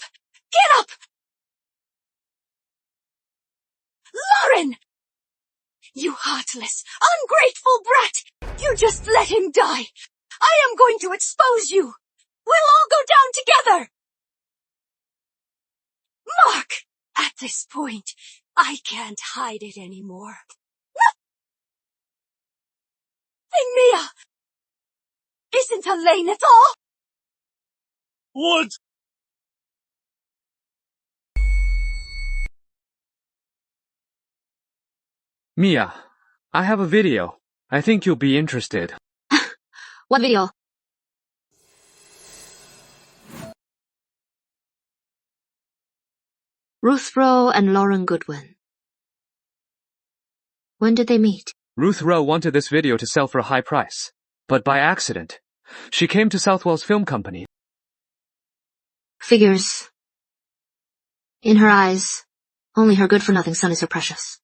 Get up! Lauren! You heartless, ungrateful brat! You just let him die! I am going to expose you! We'll all go down together! Mark! At this point, I can't hide it anymore. Nothing, Mia! Isn't Elaine at all? What? Mia, I have a video. I think you'll be interested. What video? Ruth Rowe and Lauren Goodwin. When did they meet? Ruth Rowe wanted this video to sell for a high price, but by accident, she came to Southwell's film company. Figures. In her eyes, only her good-for-nothing son is her precious.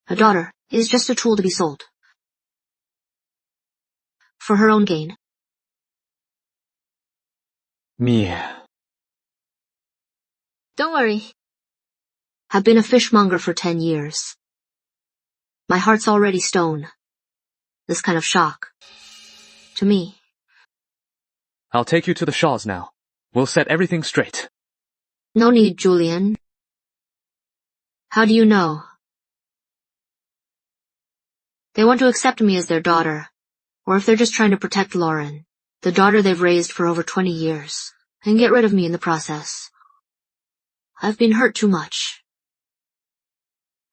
Her daughter is just a tool to be sold. For her own gain. Mia. Don't worry. I've been a fishmonger for 10 years. My heart's already stone. This kind of shock. To me. I'll take you to the Shaws now. We'll set everything straight. No need, Julian. How do you know? They want to accept me as their daughter, or if they're just trying to protect Lauren, the daughter they've raised for over 20 years, and get rid of me in the process. I've been hurt too much.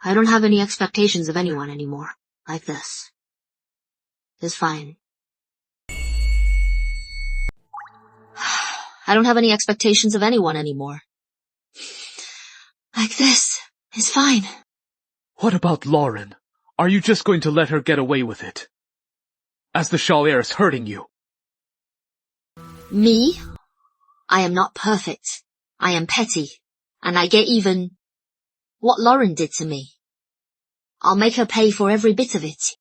I don't have any expectations of anyone anymore, like this. It's fine. I don't have any expectations of anyone anymore. Like this is fine. What about Lauren? Are you just going to let her get away with it? As the Shaw heir is hurting you. Me? I am not perfect. I am petty. And I get even what Lauren did to me. I'll make her pay for every bit of it.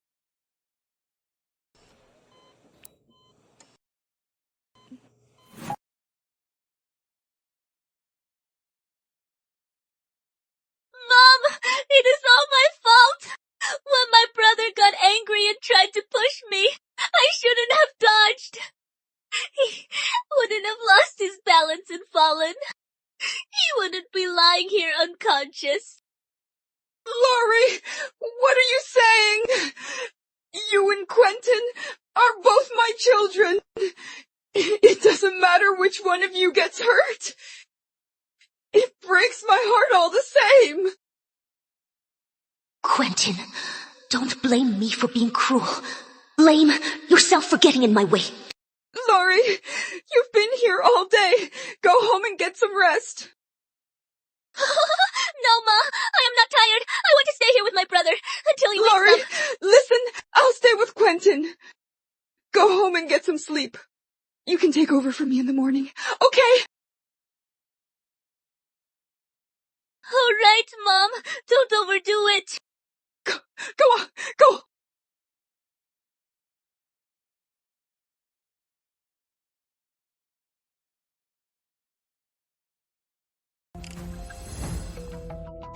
Mom, it is all my fault. When my brother got angry and tried to push me, I shouldn't have dodged. He wouldn't have lost his balance and fallen. He wouldn't be lying here unconscious. Laurie, what are you saying? You and Quentin are both my children. It doesn't matter which one of you gets hurt. It breaks my heart all the same. Quentin, don't blame me for being cruel. Blame yourself for getting in my way. Laurie, you've been here all day. Go home and get some rest. No, Ma, I am not tired. I want to stay here with my brother until he wakes up. Laurie, listen, I'll stay with Quentin. Go home and get some sleep. You can take over for me in the morning, okay? All right, Mom. Don't overdo it. Go on, go.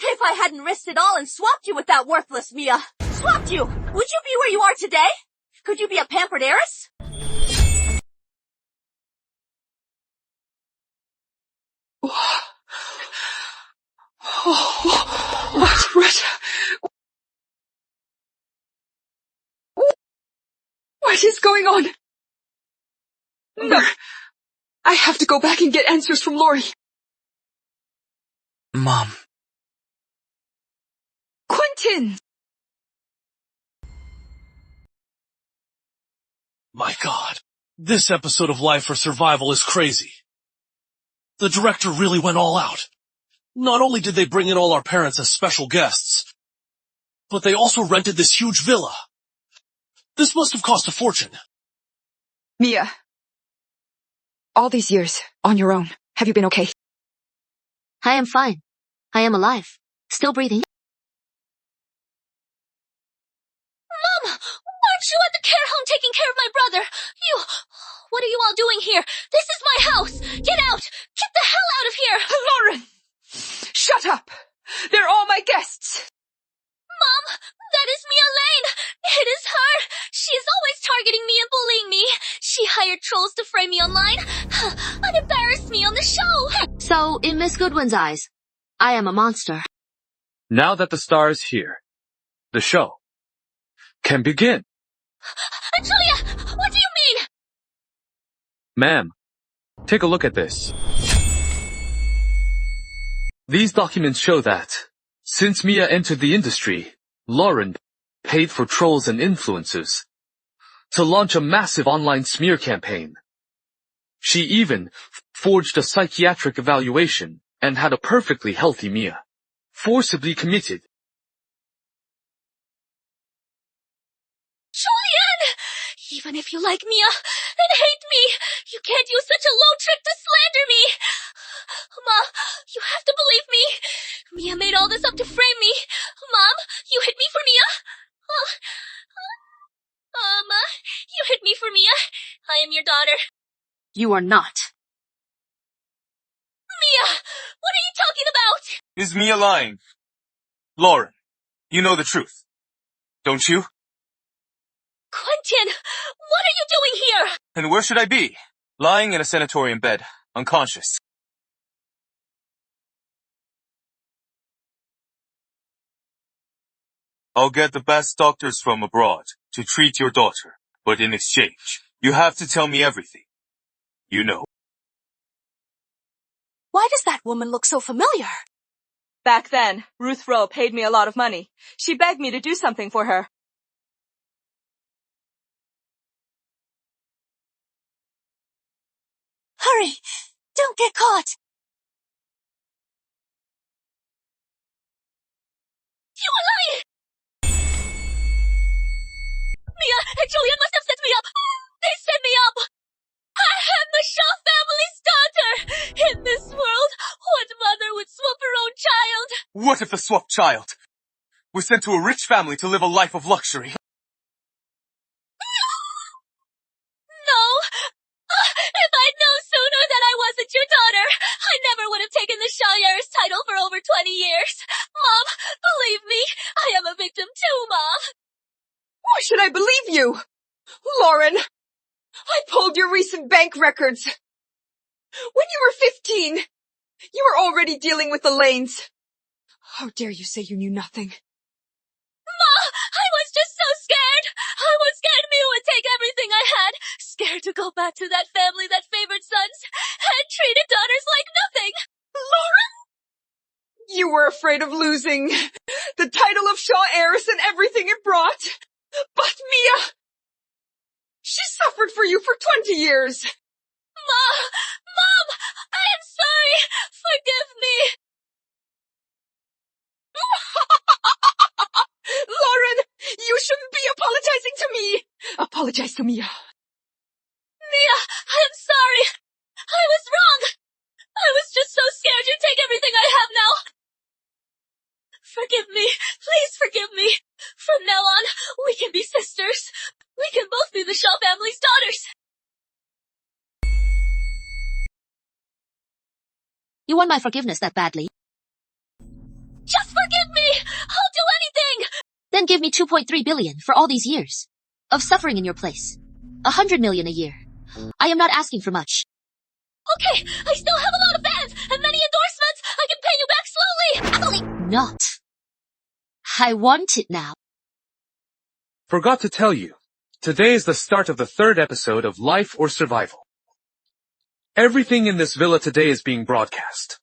If I hadn't risked it all and swapped you with that worthless Mia, swapped you, would you be where you are today? Could you be a pampered heiress? What? What is going on? No. I have to go back and get answers from Lori. Mom. Quentin! My God, this episode of Life for Survival is crazy. The director really went all out. Not only did they bring in all our parents as special guests, but they also rented this huge villa. This must have cost a fortune. Mia. All these years, on your own, have you been okay? I am fine. I am alive. Still breathing. Mom! Aren't you at the care home taking care of my brother? What are you all doing here? This is my house! Get out! Get the hell out of here! Lauren! Shut up! They're all my guests! Mom, that is Mia Lane! It is her! She's always targeting me and bullying me. She hired trolls to frame me online and embarrassed me on the show. So, in Miss Goodwin's eyes, I am a monster. Now that the star is here, the show can begin. Julia, what do you mean? Ma'am, take a look at this. These documents show that, since Mia entered the industry, Lauren paid for trolls and influencers to launch a massive online smear campaign. She even forged a psychiatric evaluation and had a perfectly healthy Mia forcibly committed. Julian! Even if you like Mia and hate me, you can't use such a low trick to slander me. Ma, you have to believe me. Mia made all this up to frame me. Mom, you hit me for Mia? You hit me for Mia. I am your daughter. You are not. Mia, what are you talking about? Is Mia lying? Lauren, you know the truth, don't you? Quentin, what are you doing here? And where should I be? Lying in a sanatorium bed, unconscious. I'll get the best doctors from abroad to treat your daughter, but in exchange, you have to tell me everything. You know. Why does that woman look so familiar? Back then, Ruth Rowe paid me a lot of money. She begged me to do something for her. Hurry! Don't get caught! You are lying! Mia and Julian must have set me up. They set me up. I am the Shaw family's daughter. In this world, what mother would swap her own child? What if the swapped child was sent to a rich family to live a life of luxury? No. If I'd known sooner that I wasn't your daughter, I never would have taken the Shaw Heiress title for over 20 years. Mom, believe me, I am a victim too, Mom. Why should I believe you? Lauren, I pulled your recent bank records. When you were 15, you were already dealing with the Lanes. How dare you say you knew nothing? Ma, I was just so scared. I was scared Mia would take everything I had. Scared to go back to that family that favored sons and treated daughters like nothing. Lauren! You were afraid of losing the title of Shaw Heiress and everything it brought. But Mia, she suffered for you for 20 years. Mom, I am sorry. Forgive me. Lauren, you shouldn't be apologizing to me. Apologize to Mia. Mia, I am sorry. I was wrong. I was just so scared you'd take everything I have now. Forgive me. Please forgive me. From now on, we can be sisters. We can both be the Shaw family's daughters. You want my forgiveness that badly? Just forgive me! I'll do anything! Then give me 2.3 billion for all these years of suffering in your place. 100 million a year. I am not asking for much. Okay, I still have a lot of fans and many endorsements. I can pay you back slowly. Not. I want it now. Forgot to tell you, Today is the start of the 3rd episode of Life or Survival. Everything in this villa today is being broadcast.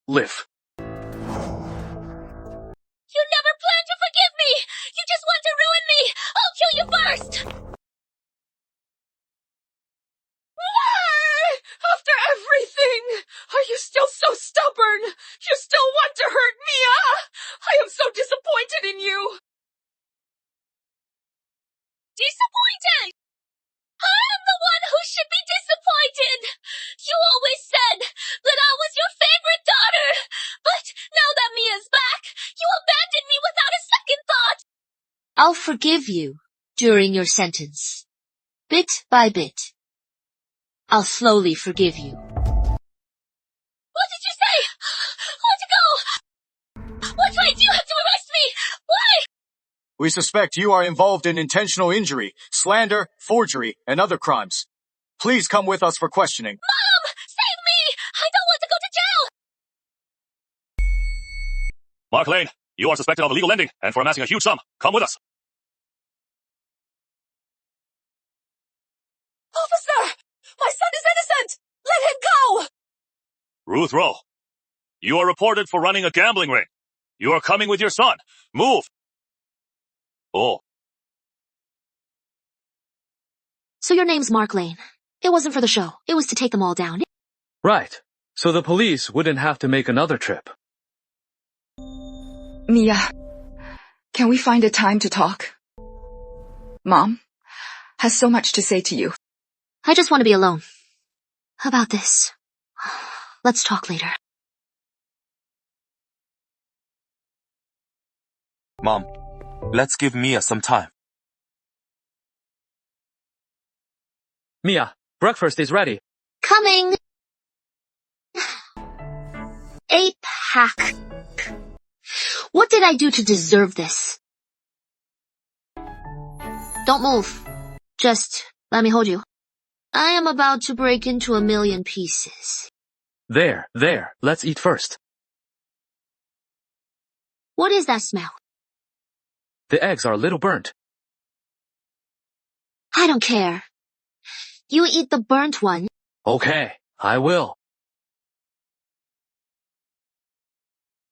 Live. You never planned to forgive me! You just want to ruin me! I'll kill you first! After everything, are you still so stubborn? You still want to hurt Mia? I am so disappointed in you. Disappointed? I am the one who should be disappointed. You always said that I was your favorite daughter. But now that Mia's back, you abandoned me without a second thought. I'll forgive you during your sentence. Bit by bit. I'll slowly forgive you. What did you say? Let go! What right do you have to arrest me? Why? We suspect you are involved in intentional injury, slander, forgery, and other crimes. Please come with us for questioning. Mom! Save me! I don't want to go to jail! Mark Lane, you are suspected of illegal lending and for amassing a huge sum. Come with us. Officer! My son is innocent! Let him go! Ruth Rowe, you are reported for running a gambling ring. You are coming with your son. Move! Oh. So your name's Mark Lane. It wasn't for the show. It was to take them all down. Right. So the police wouldn't have to make another trip. Mia, can we find a time to talk? Mom has so much to say to you. I just want to be alone. How about this? Let's talk later. Mom, let's give Mia some time. Mia, breakfast is ready. Coming! A pack. What did I do to deserve this? Don't move. Just let me hold you. I am about to break into 1,000,000 pieces. There. Let's eat first. What is that smell? The eggs are a little burnt. I don't care. You eat the burnt one. Okay, I will.